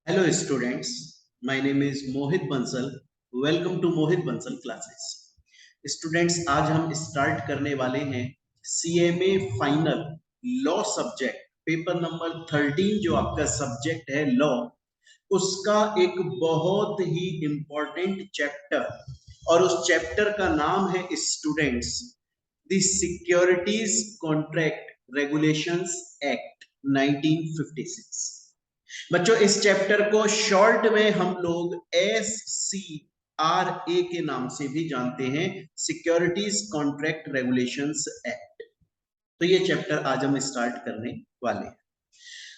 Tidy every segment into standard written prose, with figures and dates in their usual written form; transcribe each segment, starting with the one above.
Hello students, my name is Mohit Bansal. Welcome to Mohit Bansal classes. Students, आज हम start करने वाले हैं CMA final law subject paper number 13 जो आपका सब्जेक्ट है लॉ, उसका एक बहुत ही इंपॉर्टेंट चैप्टर और उस चैप्टर का नाम है students the securities contract regulations act 1956। बच्चों, इस चैप्टर को शॉर्ट में हम लोग SCRA के नाम से भी जानते हैं, सिक्योरिटीज कॉन्ट्रैक्ट रेगुलेशंस एक्ट। तो ये चैप्टर आज हम स्टार्ट करने वाले हैं।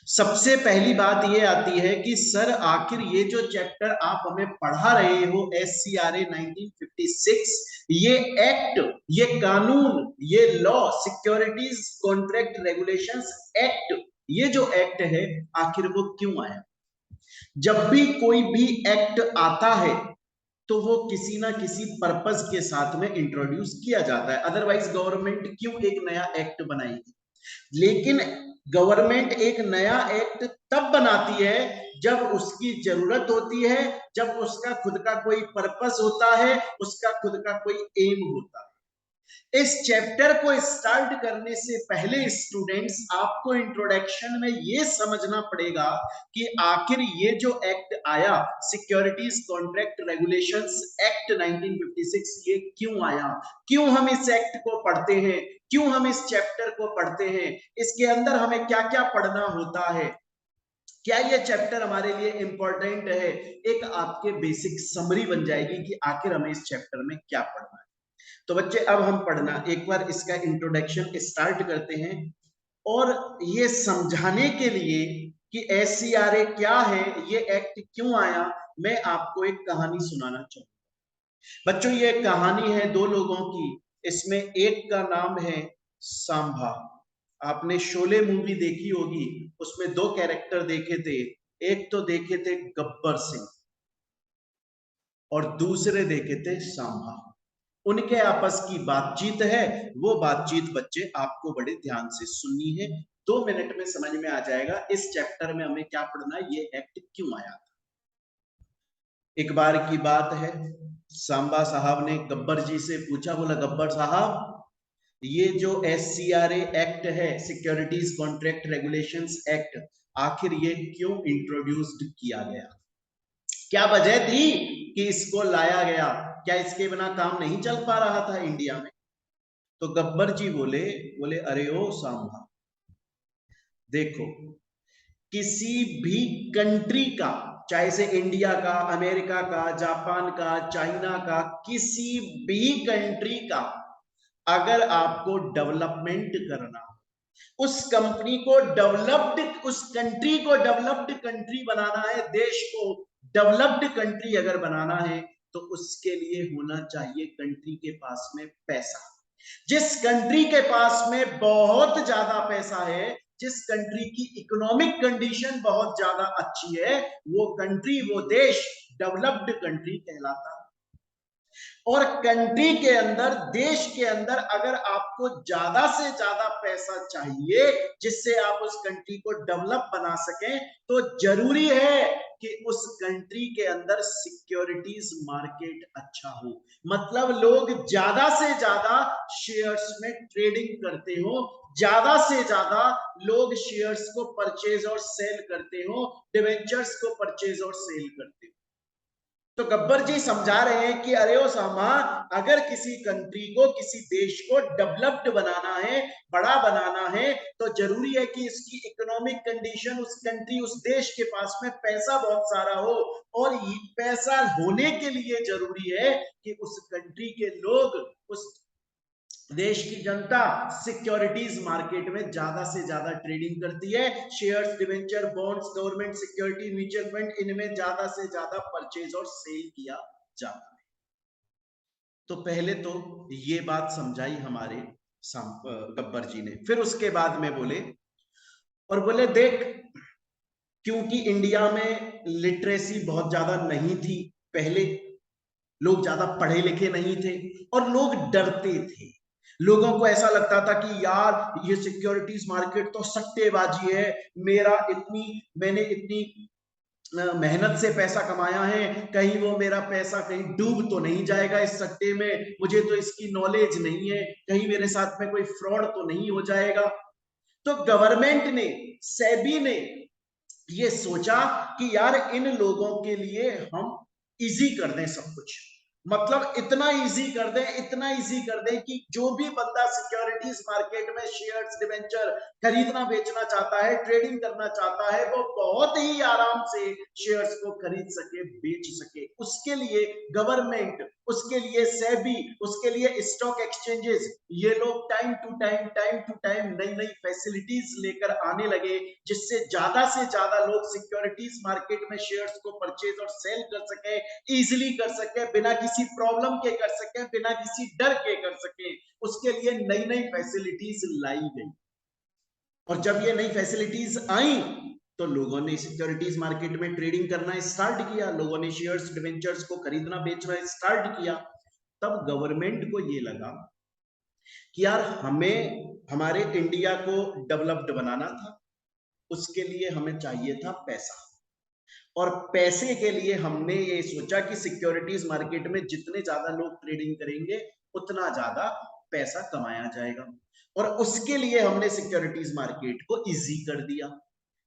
सबसे पहली बात ये आती है कि सर आखिर ये जो चैप्टर आप हमें पढ़ा रहे हो SCRA 1956, ये एक्ट, ये कानून, ये law, securities contract regulations act, ये जो एक्ट है आखिर वो क्यों आया? जब भी कोई भी एक्ट आता है तो वो किसी ना किसी पर्पस के साथ में इंट्रोड्यूस किया जाता है, अदरवाइज गवर्नमेंट क्यों एक नया एक्ट बनाएगी? लेकिन गवर्नमेंट एक नया एक्ट तब बनाती है जब उसकी जरूरत होती है, जब उसका खुद का कोई पर्पस होता है, उसका खुद का कोई एम होता है। इस चैप्टर को स्टार्ट करने से पहले स्टूडेंट्स आपको इंट्रोडक्शन में ये समझना पड़ेगा कि आखिर ये जो एक्ट आया सिक्योरिटीज कॉन्ट्रैक्ट रेगुलेशंस एक्ट 1956, ये क्यों आया, क्यों हम इस एक्ट को पढ़ते हैं, क्यों हम इस चैप्टर को पढ़ते हैं, इसके अंदर हमें क्या क्या पढ़ना होता है, क्या ये चैप्टर हमारे लिए इंपॉर्टेंट है। एक आपके बेसिक समरी बन जाएगी कि आखिर हमें इस चैप्टर में क्या पढ़ना है। तो बच्चे, अब हम पढ़ना एक बार इसका इंट्रोडक्शन स्टार्ट करते हैं और ये समझाने के लिए कि SCRA क्या है, ये एक्ट क्यों आया, मैं आपको एक कहानी सुनाना चाहूंगा। बच्चों, ये कहानी है दो लोगों की। इसमें एक का नाम है सांभा। आपने शोले मूवी देखी होगी, उसमें दो कैरेक्टर देखे थे, एक तो देखे थे गब्बर सिंह और दूसरे देखे थे सांभा। उनके आपस की बातचीत है, वो बातचीत बच्चे आपको बड़े ध्यान से सुननी है। 2 मिनट में समझ में आ जाएगा इस चैप्टर में हमें क्या पढ़ना है, ये एक्ट क्यों आया था। एक बार की बात है, सांबा साहब ने गब्बर जी से पूछा, बोला गब्बर साहब, ये जो SCRA एक्ट है सिक्योरिटीज कॉन्ट्रैक्ट रेगुलेशंस एक्ट, आखिर ये क्यों इंट्रोड्यूस्ड किया गया, क्या वजह थी कि इसको लाया गया, क्या इसके बिना काम नहीं चल पा रहा था इंडिया में? तो गब्बर जी बोले बोले अरे ओ सांभा, देखो, किसी भी कंट्री का, चाहे से इंडिया का, अमेरिका का, जापान का, चाइना का, किसी भी कंट्री का अगर आपको डेवलपमेंट करना, उस कंपनी को डेवलप्ड, उस कंट्री को डेवलप्ड कंट्री बनाना है, देश को डेवलप्ड कंट्री अगर बनाना है, तो उसके लिए होना चाहिए कंट्री के पास में पैसा। जिस कंट्री के पास में बहुत ज्यादा पैसा है, जिस कंट्री की इकोनॉमिक कंडीशन बहुत ज्यादा अच्छी है, वो कंट्री, वो देश डेवलप्ड कंट्री कहलाता है। और कंट्री के अंदर, देश के अंदर अगर आपको ज्यादा से ज्यादा पैसा चाहिए जिससे आप उस कंट्री को डेवलप बना सकें, तो जरूरी है कि उस कंट्री के अंदर सिक्योरिटीज मार्केट अच्छा हो, मतलब लोग ज्यादा से ज्यादा शेयर्स में ट्रेडिंग करते हो, ज्यादा से ज्यादा लोग शेयर्स को परचेज और सेल करते हो, डिवेंचर्स को परचेज और सेल करते हो। तो गब्बर जी समझा रहे हैं कि अरे ओ सामा, अगर किसी कंट्री को, किसी देश को डेवलप्ड बनाना है, बड़ा बनाना है, तो जरूरी है कि इसकी इकोनॉमिक कंडीशन, उस कंट्री, उस देश के पास में पैसा बहुत सारा हो। और ये पैसा होने के लिए जरूरी है कि उस कंट्री के लोग, उस देश की जनता सिक्योरिटीज मार्केट में ज्यादा से ज्यादा ट्रेडिंग करती है, shares, debenture, bonds, government security, mutual fund, इनमें ज्यादा से ज्यादा परचेज और सेल किया जाता है। तो पहले तो ये बात समझाई हमारे गब्बर जी ने, फिर उसके बाद में बोले, और बोले देख, क्योंकि इंडिया में लिटरेसी बहुत ज्यादा नहीं थी, पहले लोग ज्यादा पढ़े लिखे नहीं थे और लोग डरते थे। लोगों को ऐसा लगता था कि यार ये सिक्योरिटीज मार्केट तो सट्टेबाजी है, मेरा इतनी, मैंने इतनी मेहनत से पैसा कमाया है, कहीं वो मेरा पैसा कहीं डूब तो नहीं जाएगा इस सट्टे में, मुझे तो इसकी नॉलेज नहीं है, कहीं मेरे साथ में कोई फ्रॉड तो नहीं हो जाएगा। तो गवर्नमेंट ने, सेबी ने ये सोचा कि यार इन लोगों के लिए हम इजी कर दें सब कुछ, मतलब इतना इजी कर दें, इतना इजी कर दें कि जो भी बंदा सिक्योरिटीज मार्केट में शेयर्स डिवेंचर खरीदना बेचना चाहता है, ट्रेडिंग करना चाहता है, वो बहुत ही आराम से शेयर्स को खरीद सके, बेच सके। उसके लिए गवर्नमेंट, उसके लिए सेबी, उसके लिए स्टॉक एक्सचेंजेस, ये लोग टाइम टू टाइम नई नई फैसिलिटीज लेकर आने लगे, जिससे ज्यादा से ज्यादा लोग सिक्योरिटीज मार्केट में शेयर्स को परचेज और सेल कर सके, इजीली कर सके, बिना किसी प्रॉब्लम के कर सके, बिना किसी डर के कर सके। उसके लिए नई नई फैसिलिटीज लाई गई, और जब ये नई फैसिलिटीज आई तो लोगों ने सिक्योरिटीज मार्केट में ट्रेडिंग करना स्टार्ट किया, लोगों ने शेयर्स डिवेंचर्स को खरीदना बेचना स्टार्ट किया। तब गवर्नमेंट को ये लगा कि यार हमें हमारे इंडिया को डेवलप्ड बनाना था, उसके लिए हमें चाहिए था पैसा, और पैसे के लिए हमने ये सोचा कि सिक्योरिटीज मार्केट में जितने ज्यादा लोग ट्रेडिंग करेंगे उतना ज्यादा पैसा कमाया जाएगा, और उसके लिए हमने सिक्योरिटीज मार्केट को इजी कर दिया।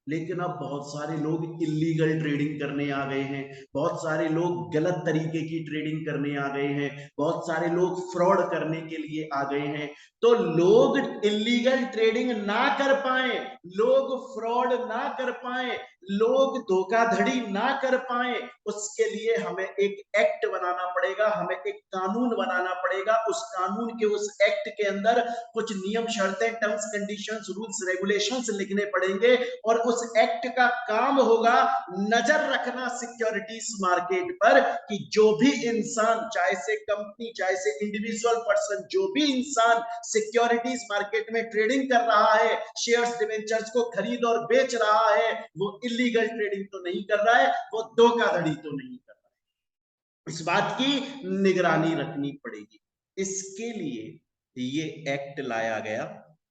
लेकिन अब बहुत सारे लोग इलीगल ट्रेडिंग करने आ गए हैं, बहुत सारे लोग गलत तरीके की ट्रेडिंग करने आ गए हैं, बहुत सारे लोग फ्रॉड करने के लिए आ गए हैं। तो लोग इलीगल ट्रेडिंग ना कर पाए, लोग फ्रॉड ना कर पाए, लोग धोखाधड़ी ना कर पाए, उसके लिए हमें एक एक्ट बनाना पड़ेगा, हमें एक कानून बनाना पड़ेगा। उस कानून के, उस एक्ट के अंदर कुछ नियम शर्तें, टर्म्स कंडीशंस, रूल्स रेगुलेशंस लिखने पड़ेंगे, और उस एक्ट का काम होगा नजर रखना सिक्योरिटीज मार्केट पर कि जो भी इंसान, चाहे से कंपनी चाहे से इंडिविजुअल पर्सन, जो भी इंसान सिक्योरिटीज मार्केट में ट्रेडिंग कर रहा है, शेयर्स डिवेंचर्स को खरीद और बेच रहा है, वो इलीगल ट्रेडिंग तो नहीं कर रहा है, वो धोखाधड़ी तो नहीं कर रहा है। इस बात की निगरानी रखनी पड़ेगी। इसके लिए ये एक्ट लाया गया,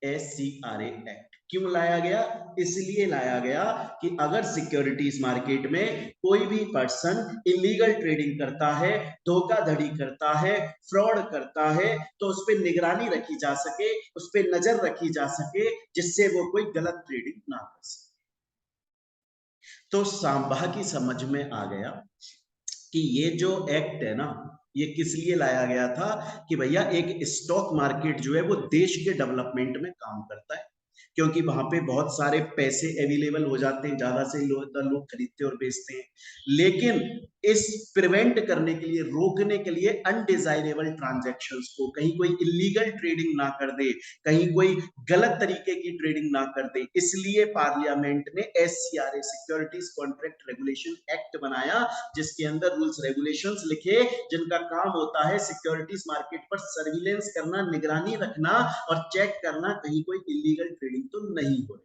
SCRA एक्ट। क्यों लाया गया? इसलिए लाया गया कि अगर सिक्योरिटीज मार्केट में कोई भी पर्सन इलीगल ट्रेडिंग करता है, धोखाधड़ी करता है, फ्रॉड करता है, तो उस पर निगरानी रखी जा सके, उस पर नजर रखी जा सके, जिससे वो कोई गलत ट्रेडिंग ना कर सके। तो सांबा की समझ में आ गया कि ये जो एक्ट है ना, ये किस लिए लाया गया था कि भैया एक स्टॉक मार्केट जो है वो देश के डेवलपमेंट में काम करता है, क्योंकि वहां पे बहुत सारे पैसे अवेलेबल हो जाते हैं, ज्यादा से लोग खरीदते और बेचते हैं। लेकिन इस प्रिवेंट करने के लिए, रोकने के लिए अनडिजायरेबल ट्रांजैक्शंस को, कहीं कोई इलीगल ट्रेडिंग ना कर दे, कहीं कोई गलत तरीके की ट्रेडिंग ना कर दे, इसलिए पार्लियामेंट ने SCRA, securities contract regulation act बनाया, जिसके अंदर रूल्स रेगुलेशंस लिखे, जिनका काम होता है सिक्योरिटीज मार्केट पर सर्विलेंस करना, निगरानी रखना और चेक करना कहीं कोई इलीगल ट्रेडिंग तो नहीं हो रही।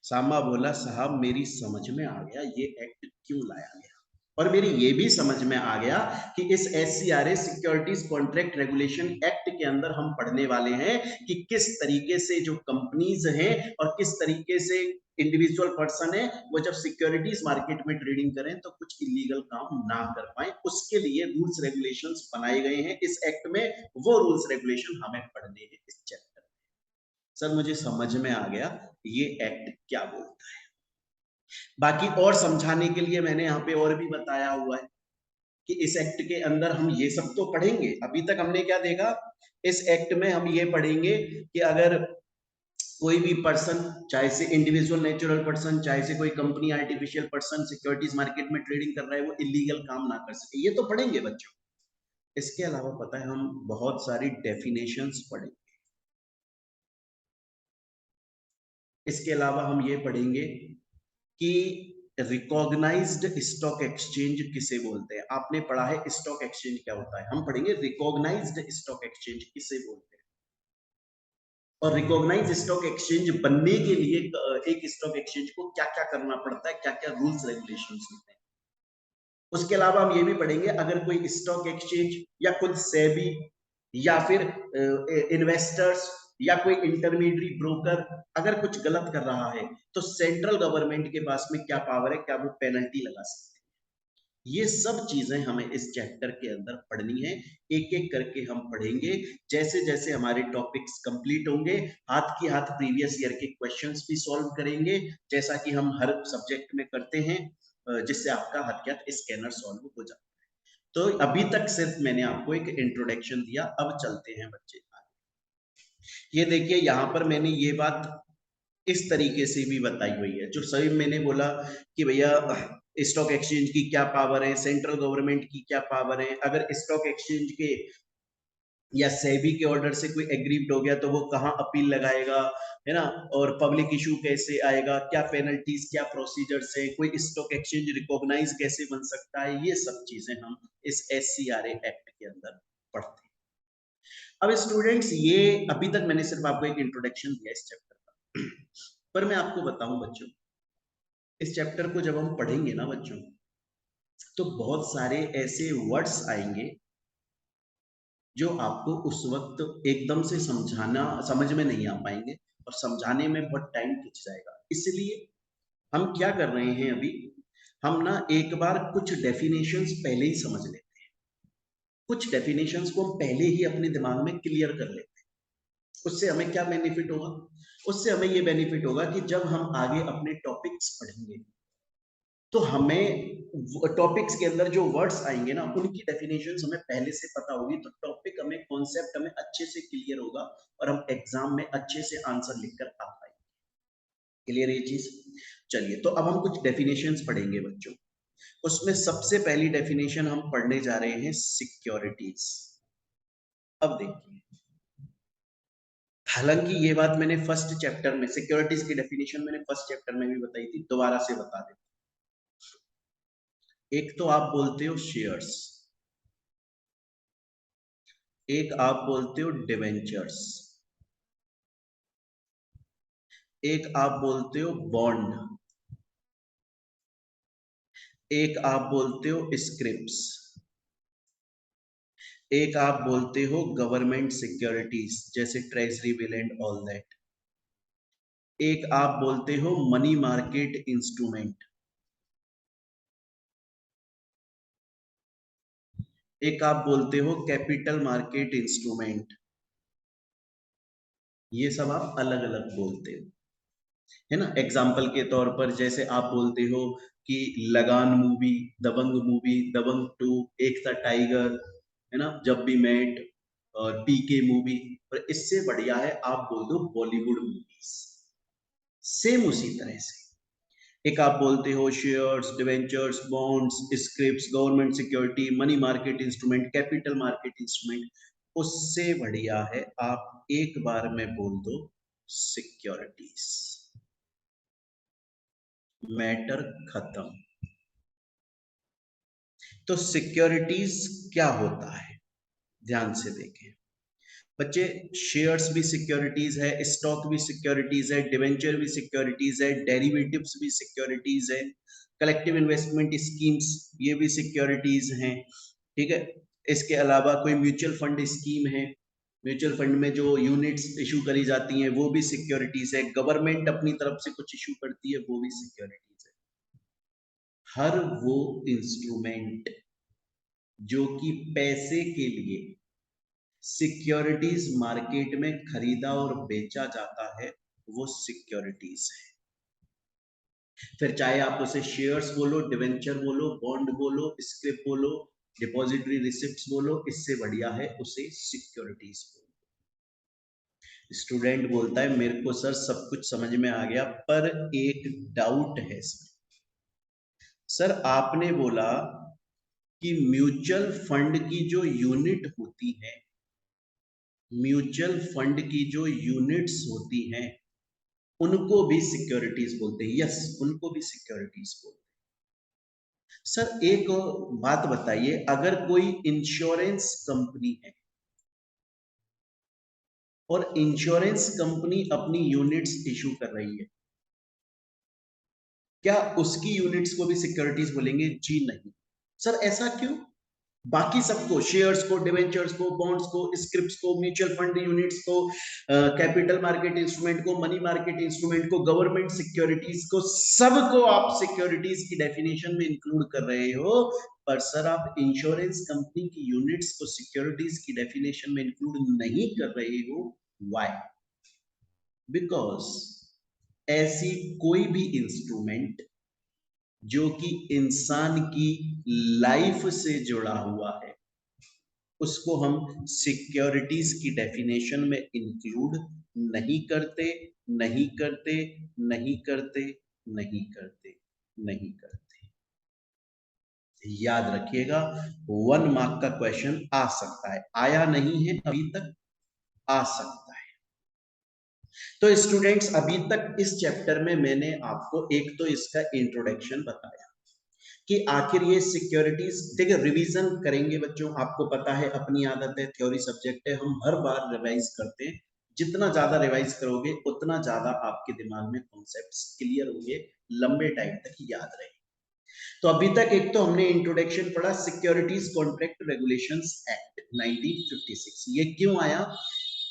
सांबा बोला साहब मेरी समझ में आ गया ये एक्ट क्यों लाया गया, और मेरी ये भी समझ में आ गया कि इस SCRA, securities contract regulation act के अंदर हम पढ़ने वाले हैं कि किस तरीके से जो कंपनीज हैं और किस तरीके से इंडिविजुअल पर्सन है, वो जब सिक्योरिटीज मार्केट में ट्रेडिंग करें तो कुछ इलीगल काम ना कर पाए, उसके लिए रूल्स रेगुलेशंस बनाए गए हैं इस एक्ट में। वो रूल्स रेगुलेशन हमें पढ़ने हैं इस चैप्टर में। सर मुझे समझ में आ गया ये एक्ट क्या बोलता है। बाकी और समझाने के लिए मैंने यहाँ पे और भी बताया हुआ है कि इस एक्ट के अंदर हम ये सब तो पढ़ेंगे। अभी तक हमने क्या देखा, इस एक्ट में हम ये पढ़ेंगे कि अगर कोई भी पर्सन, चाहे से इंडिविजुअल नेचुरल पर्सन, चाहे से कोई company artificial person securities market में ट्रेडिंग कर रहा है, वो इलीगल काम ना कर सके, ये तो पढ़ेंगे बच्चों। इसके अलावा पता है हम बहुत सारी डेफिनेशंस पढ़ेंगे। इसके अलावा हम ये पढ़ेंगे कि रिकॉग्नाइज्ड स्टॉक एक्सचेंज किसे बोलते हैं। आपने पढ़ा है स्टॉक एक्सचेंज क्या होता है, हम पढ़ेंगे रिकॉग्नाइज्ड स्टॉक एक्सचेंज किसे बोलते हैं, और रिकॉग्नाइज स्टॉक एक्सचेंज बनने के लिए एक स्टॉक एक्सचेंज को क्या क्या करना पड़ता है, क्या क्या रूल्स रेगुलेशंस होते हैं। उसके अलावा हम ये भी पढ़ेंगे अगर कोई स्टॉक एक्सचेंज या खुद सेबी या फिर इन्वेस्टर्स या कोई इंटरमीडियरी ब्रोकर अगर कुछ गलत कर रहा है तो सेंट्रल गवर्नमेंट के पास में क्या पावर है, क्या वो पेनल्टी लगा सकते हैं। ये सब चीजें हमें इस चैप्टर के अंदर पढ़नी है, एक एक करके हम पढ़ेंगे। जैसे जैसे हमारे टॉपिक्स कंप्लीट होंगे, हाथ की हाथ प्रीवियस ईयर के क्वेश्चंस भी सॉल्व करेंगे, जैसा कि हम हर सब्जेक्ट में करते हैं, जिससे आपका हाथ के हाथ स्कैनर सॉल्व हो जाए। तो अभी तक सिर्फ मैंने आपको एक इंट्रोडक्शन दिया, अब चलते हैं बच्चे। ये देखिए यहाँ पर मैंने ये बात इस तरीके से भी बताई हुई है, जो सभी मैंने बोला कि भैया स्टॉक एक्सचेंज की क्या पावर है, सेंट्रल गवर्नमेंट की क्या पावर है, अगर स्टॉक एक्सचेंज के या सेबी के ऑर्डर से कोई एग्रीड हो गया तो वो कहाँ अपील लगाएगा, है ना, और पब्लिक इशू कैसे आएगा, क्या पेनल्टीज, क्या प्रोसीजर्स है, कोई स्टॉक एक्सचेंज रिकॉग्नाइज कैसे बन सकता है, ये सब चीजें हम इस SCRA एक्ट के अंदर पढ़ते हैं। अब स्टूडेंट्स, ये अभी तक मैंने सिर्फ आपको एक इंट्रोडक्शन दिया इस चैप्टर का, पर मैं आपको बताऊं बच्चों, इस चैप्टर को जब हम पढ़ेंगे ना बच्चों, तो बहुत सारे ऐसे वर्ड्स आएंगे जो आपको उस वक्त एकदम से समझ में नहीं आ पाएंगे, और समझाने में बहुत टाइम खिंच जाएगा। इसलिए हम क्या कर रहे हैं अभी, हम ना एक बार कुछ डेफिनेशंस पहले ही समझ लेते हैं, कुछ डेफिनेशंस को हम पहले ही अपने दिमाग में क्लियर कर लेते हैं। उससे हमें क्या बेनिफिट होगा, उससे हमें ये बेनिफिट होगा कि जब हम आगे अपने टॉपिक्स पढ़ेंगे तो हमें टॉपिक्स के अंदर जो वर्ड्स आएंगे ना, उनकी डेफिनेशंस हमें पहले से पता होगी, तो टॉपिक हमें, कॉन्सेप्ट हमें अच्छे से क्लियर होगा और हम एग्जाम में अच्छे से आंसर लिखकर आ पाएंगे। क्लियर ये चीज? चलिए, तो अब हम कुछ डेफिनेशंस पढ़ेंगे बच्चों। उसमें सबसे पहली डेफिनेशन हम पढ़ने जा रहे हैं सिक्योरिटीज। अब देखिए, हालांकि ये बात मैंने फर्स्ट चैप्टर में, सिक्योरिटीज की डेफिनेशन मैंने फर्स्ट चैप्टर में भी बताई थी, दोबारा से बता देता। एक तो आप बोलते हो शेयर्स, एक आप बोलते हो डिवेंचर्स, एक आप बोलते हो बॉन्ड, एक आप बोलते हो स्क्रिप्ट्स, एक आप बोलते हो गवर्नमेंट सिक्योरिटीज जैसे treasury bill and all that, एक आप बोलते हो मनी मार्केट इंस्ट्रूमेंट, एक आप बोलते हो कैपिटल मार्केट इंस्ट्रूमेंट। ये सब आप अलग अलग बोलते हो, है ना। एग्जाम्पल के तौर पर जैसे आप बोलते हो कि लगान मूवी, दबंग मूवी, दबंग 2, एक था टाइगर, है ना, जब भी मेट, और PK मूवी। पर इससे बढ़िया है आप बोल दो बॉलीवुड मूवीज। सेम उसी तरह से एक आप बोलते हो shares, debentures, bonds, scripts, government security, money market instrument, capital market instrument. उससे बढ़िया है आप एक बार में बोल दो सिक्योरिटीज। मैटर खत्म। तो सिक्योरिटीज क्या होता है, ध्यान से देखें बच्चे। शेयर्स भी सिक्योरिटीज है, स्टॉक भी सिक्योरिटीज है, डिवेंचर भी सिक्योरिटीज है, डेरिवेटिव्स भी सिक्योरिटीज है, कलेक्टिव इन्वेस्टमेंट स्कीम्स ये भी सिक्योरिटीज हैं, ठीक है। इसके अलावा कोई म्यूचुअल फंड स्कीम है, म्यूचुअल फंड में जो यूनिट्स इशू करी जाती हैं वो भी सिक्योरिटीज है, गवर्नमेंट अपनी तरफ से कुछ इशू करती है वो भी सिक्योरिटीज है। हर वो इंस्ट्रूमेंट जो कि पैसे के लिए सिक्योरिटीज मार्केट में खरीदा और बेचा जाता है वो सिक्योरिटीज है। फिर चाहे आप उसे शेयर्स बोलो, डिवेंचर बोलो, बॉन्ड बोलो, स्क्रिप बोलो, डिपॉजिटरी रिसिप्ट्स बोलो, इससे बढ़िया है उसे सिक्योरिटीज बोलो। स्टूडेंट बोलता है मेरे को सर सब कुछ समझ में आ गया, पर एक डाउट है सर। सर आपने बोला कि म्यूचुअल फंड की जो यूनिट होती है, म्यूचुअल फंड की जो यूनिट्स होती हैं उनको भी सिक्योरिटीज बोलते हैं। यस, उनको भी सिक्योरिटीज बोलते हैं। सर एक बात बताइए, अगर कोई इंश्योरेंस कंपनी है और इंश्योरेंस कंपनी अपनी यूनिट्स इशू कर रही है, क्या उसकी यूनिट्स को भी सिक्योरिटीज बोलेंगे? जी नहीं। सर ऐसा क्यों? बाकी सबको, शेयर्स को, डिवेंचर्स को, बॉन्ड्स को, स्क्रिप्ट्स को, म्यूचुअल फंड यूनिट्स को, कैपिटल मार्केट इंस्ट्रूमेंट को, मनी मार्केट इंस्ट्रूमेंट को, गवर्नमेंट सिक्योरिटीज को, सबको आप सिक्योरिटीज की डेफिनेशन में इंक्लूड कर रहे हो। पर सर आप इंश्योरेंस कंपनी की यूनिट्स को सिक्योरिटीज की डेफिनेशन में इंक्लूड नहीं कर रहे हो। व्हाई? बिकॉज ऐसी कोई भी इंस्ट्रूमेंट जो कि इंसान की लाइफ से जुड़ा हुआ है, उसको हम सिक्योरिटीज की डेफिनेशन में इंक्लूड नहीं करते, नहीं करते, नहीं करते, नहीं करते, नहीं करते। याद रखिएगा, 1 मार्क का क्वेश्चन आ सकता है, आया नहीं है अभी तक, आ सकता है। तो स्टूडेंट्स, अभी तक इस चैप्टर में मैंने आपको एक तो इसका इंट्रोडक्शन बताया कि आखिर ये सिक्योरिटीज, देखिए रिवीजन करेंगे बच्चों, आपको पता है अपनी आदत है, थ्योरी सब्जेक्ट है, हम हर बार रिवाइज करते हैं। जितना ज्यादा रिवाइज करोगे उतना ज्यादा आपके दिमाग में कॉन्सेप्ट्स क्लियर होंगे, लंबे टाइम तक याद रहेंगे। तो अभी तक एक तो हमने इंट्रोडक्शन पढ़ा, सिक्योरिटीज कॉन्ट्रैक्ट रेगुलेशंस एक्ट 1956। ये क्यों आया?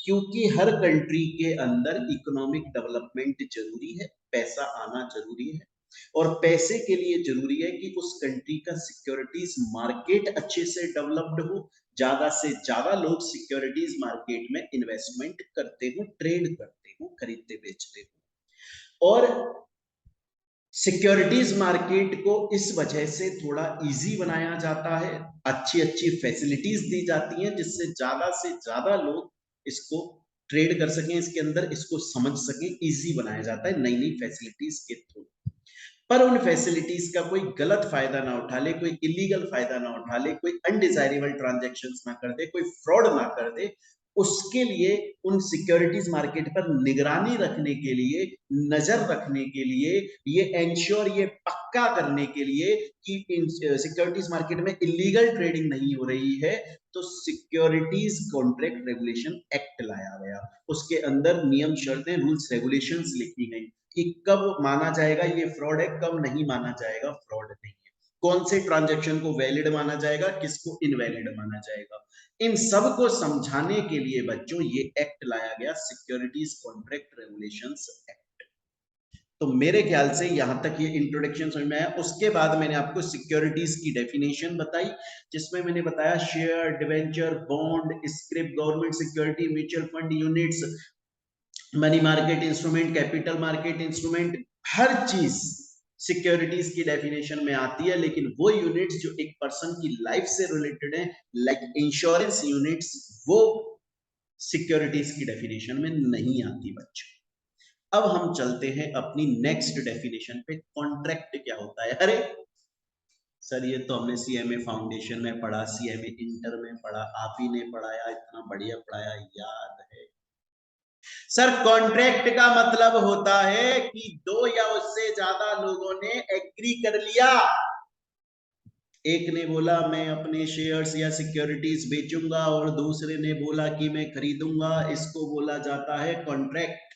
क्योंकि हर कंट्री के अंदर इकोनॉमिक डेवलपमेंट जरूरी है, पैसा आना जरूरी है, और पैसे के लिए जरूरी है कि उस कंट्री का सिक्योरिटीज मार्केट अच्छे से डेवलप्ड हो, ज्यादा से ज्यादा लोग सिक्योरिटीज मार्केट में इन्वेस्टमेंट करते हो, ट्रेड करते हो, खरीदते बेचते हो। और सिक्योरिटीज मार्केट को इस वजह से थोड़ा इजी बनाया जाता है, अच्छी अच्छी फैसिलिटीज दी जाती हैं, जिससे ज्यादा से ज्यादा लोग इसको ट्रेड कर सकें, इसके अंदर इसको समझ सकें, इजी बनाया जाता है नई नई फैसिलिटीज के थ्रू। पर उन फैसिलिटीज का कोई गलत फायदा ना उठा ले, कोई इलीगल फायदा ना उठा ले, कोई अनडिजायरेबल ट्रांजैक्शंस ना कर दे, कोई फ्रॉड ना कर दे, उसके लिए उन सिक्योरिटीज मार्केट पर निगरानी रखने के लिए, नजर रखने के लिए, ये एंश्योर, ये पक्का करने के लिए कि सिक्योरिटीज मार्केट में इलीगल ट्रेडिंग नहीं हो रही है, तो सिक्योरिटीज कॉन्ट्रैक्ट रेगुलेशन एक्ट लाया गया। उसके अंदर नियम, शर्तें, रूल्स, रेगुलेशंस लिखी गई कि कब माना जाएगा ये फ्रॉड है, कब नहीं माना जाएगा फ्रॉड नहीं है, कौन से ट्रांजैक्शन को वैलिड माना जाएगा, किसको इनवैलिड माना जाएगा। इन सब को समझाने के लिए बच्चों ये एक्ट लाया गया, सिक्योरिटीज कॉन्ट्रैक्ट रेगुलेशंस एक्ट। तो मेरे ख्याल से यहां तक ये इंट्रोडक्शन समझ में आया। उसके बाद मैंने आपको सिक्योरिटीज की डेफिनेशन बताई, जिसमें मैंने बताया share, debenture, bond, script, government security, mutual fund units, money market instrument, capital market instrument, हर चीज सिक्योरिटीज की डेफिनेशन में आती है। लेकिन वो यूनिट्स जो एक पर्सन की लाइफ से रिलेटेड है, लाइक इंश्योरेंस यूनिट्स, वो सिक्योरिटीज की डेफिनेशन में नहीं आती बच्चों। अब हम चलते हैं अपनी नेक्स्ट डेफिनेशन पे, कॉन्ट्रैक्ट क्या होता है। अरे सर ये तो हमने सीएमए फाउंडेशन में पढ़ा, सीएमए इंटर में पढ़ा, आप ही ने पढ़ाया, इतना बढ़िया पढ़ाया, याद है। सर कॉन्ट्रैक्ट का मतलब होता है कि दो या उससे ज्यादा लोगों ने एग्री कर लिया, एक ने बोला मैं अपने शेयर्स या सिक्योरिटीज बेचूंगा और दूसरे ने बोला कि मैं खरीदूंगा, इसको बोला जाता है कॉन्ट्रैक्ट।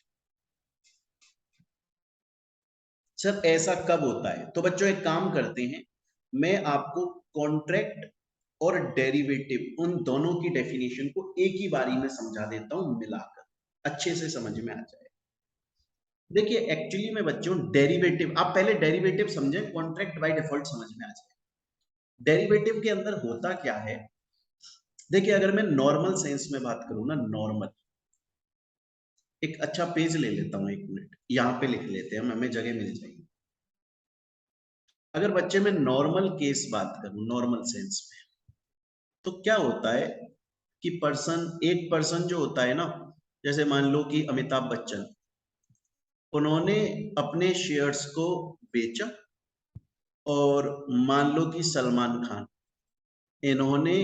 सर ऐसा कब होता है? तो बच्चों एक काम करते हैं, मैं आपको कॉन्ट्रैक्ट और डेरिवेटिव, उन दोनों की डेफिनेशन को एक ही बारी में समझा देता हूं मिलाकर, अच्छे से समझ में आ जाए। देखिए एक्चुअली में बच्चों डेरिवेटिव, आप पहले डेरिवेटिव समझें, कॉन्ट्रैक्ट बाय डिफॉल्ट समझ में आ जाए। डेरिवेटिव के अंदर होता क्या है, देखिए अगर मैं नॉर्मल सेंस में बात करूं ना, नॉर्मल, एक अच्छा पेज ले लेता हूं, 1 मिनट यहां पे लिख लेते हैं, हमें जगह मिल जाएगी। अगर बच्चे में नॉर्मल केस बात करूं, नॉर्मल सेंस में, तो क्या होता है कि एक पर्सन जो होता है ना, जैसे मान लो कि अमिताभ बच्चन, उन्होंने अपने शेयर्स को बेचा, और मान लो कि सलमान खान, इन्होंने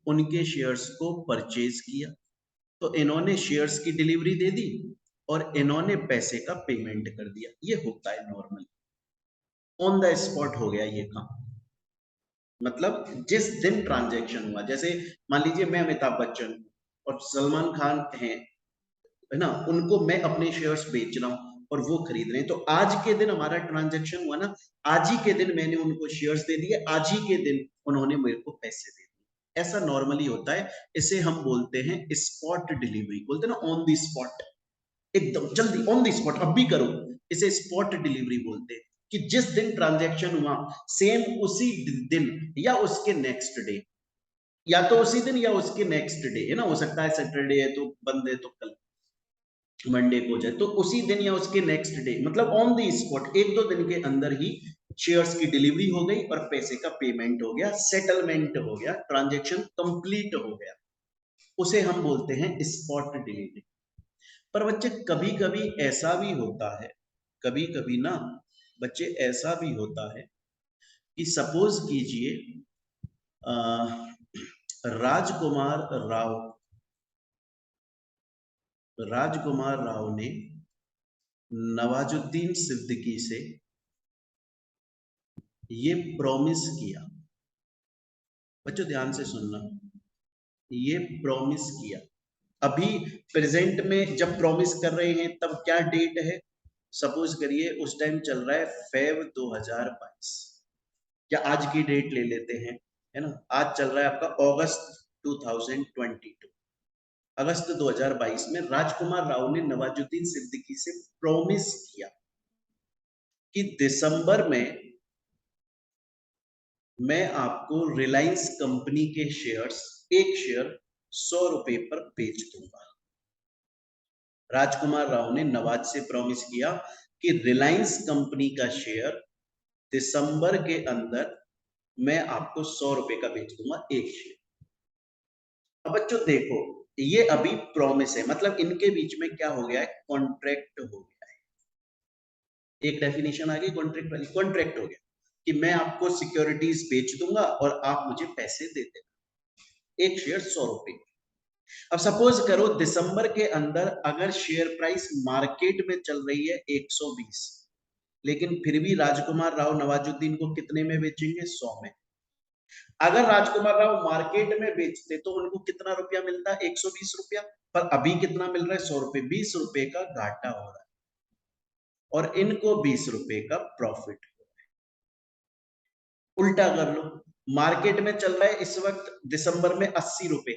उनके शेयर्स को परचेज किया, तो इन्होंने शेयर्स की डिलीवरी दे दी और इन्होंने पैसे का पेमेंट कर दिया। ये होता है नॉर्मल, ऑन द स्पॉट हो गया ये काम। मतलब जिस दिन ट्रांजैक्शन हुआ, जैसे मान लीजिए मैं अमिताभ बच्चन और सलमान खान हैं, है ना, उनको मैं अपने शेयर्स बेच रहा हूं और वो खरीद रहे हैं, तो आज के दिन हमारा ट्रांजैक्शन हुआ ना, आज ही के दिन मैंने उनको शेयर्स दे दिए, आज ही के दिन उन्होंने मेरे को पैसे दे दिए। ऐसा नॉर्मली होता है, इसे हम बोलते हैं स्पॉट डिलीवरी, बोलते हैं ना ऑन द स्पॉट, एकदम जल्दी ऑन द स्पॉट अभी करो, इसे स्पॉट डिलीवरी बोलते हैं। कि जिस दिन ट्रांजैक्शन हुआ सेम उसी दिन या उसके नेक्स्ट डे, या तो उसी दिन या उसके नेक्स्ट डे, है ना, हो सकता है सैटरडे है तो बंद है तो कल मंडे को हो जाए, तो उसी दिन या उसके नेक्स्ट डे, मतलब ऑन द स्पॉट एक दो दिन के अंदर ही शेयर्स की डिलीवरी हो गई और पैसे का पेमेंट हो गया, सेटलमेंट हो गया, ट्रांजैक्शन कंप्लीट हो गया, उसे हम बोलते हैं स्पॉट डिलीवरी। पर बच्चे कभी कभी ऐसा भी होता है, कभी कभी ना बच्चे ऐसा भी होता है कि सपोज कीजिए राजकुमार राव राजकुमार राव ने नवाजुद्दीन सिद्दीकी से ये प्रॉमिस किया, बच्चों ध्यान से सुनना, ये प्रॉमिस किया, अभी प्रेजेंट में जब प्रॉमिस कर रहे हैं तब क्या डेट है, सपोज करिए उस टाइम चल रहा है फेब 2022, या आज की डेट ले लेते हैं, है ना, आज चल रहा है आपका अगस्त 2022, अगस्त 2022 में राजकुमार राव ने नवाजुद्दीन सिद्दीकी से प्रॉमिस किया कि दिसंबर में मैं आपको रिलायंस कंपनी के शेयर्स, एक शेयर 100 रुपए पर बेच दूंगा। राजकुमार राव ने नवाज से प्रॉमिस किया कि रिलायंस कंपनी का शेयर दिसंबर के अंदर मैं आपको 100 रुपए का बेच दूंगा, एक शेयर। अब बच्चों देखो, ये अभी प्रॉमिस है, मतलब इनके बीच में क्या हो गया है, कॉन्ट्रैक्ट हो गया है। एक डेफिनेशन आ गई कॉन्ट्रैक्ट वाली, कॉन्ट्रैक्ट हो गया कि मैं आपको सिक्योरिटीज बेच दूंगा और आप मुझे पैसे दे देना, एक शेयर 100 रुपए। अब सपोज करो दिसंबर के अंदर अगर शेयर प्राइस मार्केट में चल रही है 120, लेकिन फिर भी राजकुमार राव नवाजुद्दीन को कितने में बेचेंगे, 100 में। अगर राजकुमार राव मार्केट में बेचते तो उनको कितना रुपया मिलता, 120 रुपया, पर अभी कितना मिल रहा है, 100 रुपए, 20 रुपए का घाटा हो रहा है और इनको 20 रुपए का प्रॉफिट। उल्टा कर लो, मार्केट में चल रहा है इस वक्त दिसंबर में 80 रुपए,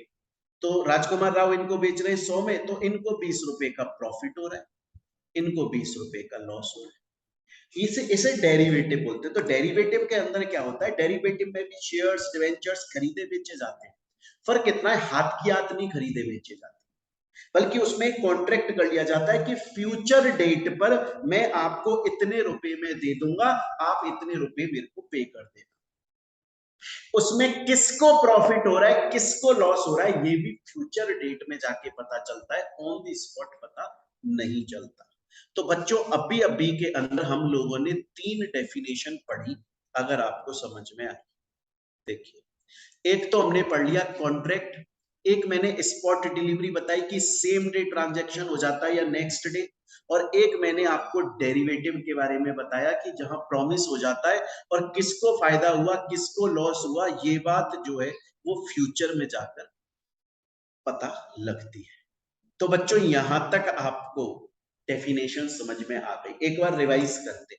तो राजकुमार राव इनको बेच रहे हैं 100 में, तो इनको 20 रुपए का प्रॉफिट हो रहा है, इनको 20 रुपए का लॉस हो रहा है। इसे इसे डेरिवेटिव बोलते हैं। तो डेरिवेटिव के अंदर क्या होता है, डेरिवेटिव में भी शेयर्स डिवेंचर्स खरीदे बेचे जाते हैं, फर्क इतना है हाथ की हाथ नहीं खरीदे बेचे जाते, बल्कि उसमें एक कॉन्ट्रैक्ट कर लिया जाता है कि फ्यूचर डेट पर मैं आपको इतने रुपए में दे दूंगा, आप इतने रुपए मेरे को पे कर देना। उसमें किसको प्रॉफिट हो रहा है किसको लॉस हो रहा है ये भी फ्यूचर डेट में जाके पता चलता है, ऑन द स्पॉट पता नहीं चलता। तो बच्चों अभी अभी के अंदर हम लोगों ने 3 डेफिनेशन पढ़ी, अगर आपको समझ में आई। देखिए, एक तो हमने पढ़ लिया कॉन्ट्रैक्ट, एक मैंने स्पॉट डिलीवरी बताई कि सेम डे ट्रांजैक्शन हो जाता है या नेक्स्ट डे, और एक मैंने आपको डेरिवेटिव के बारे में बताया कि जहां प्रॉमिस हो जाता है और किसको फायदा हुआ किसको लॉस हुआ ये बात जो है वो फ्यूचर में जाकर पता लगती है। तो बच्चों यहां तक आपको डेफिनेशन समझ में आ गई, एक बार रिवाइज करते।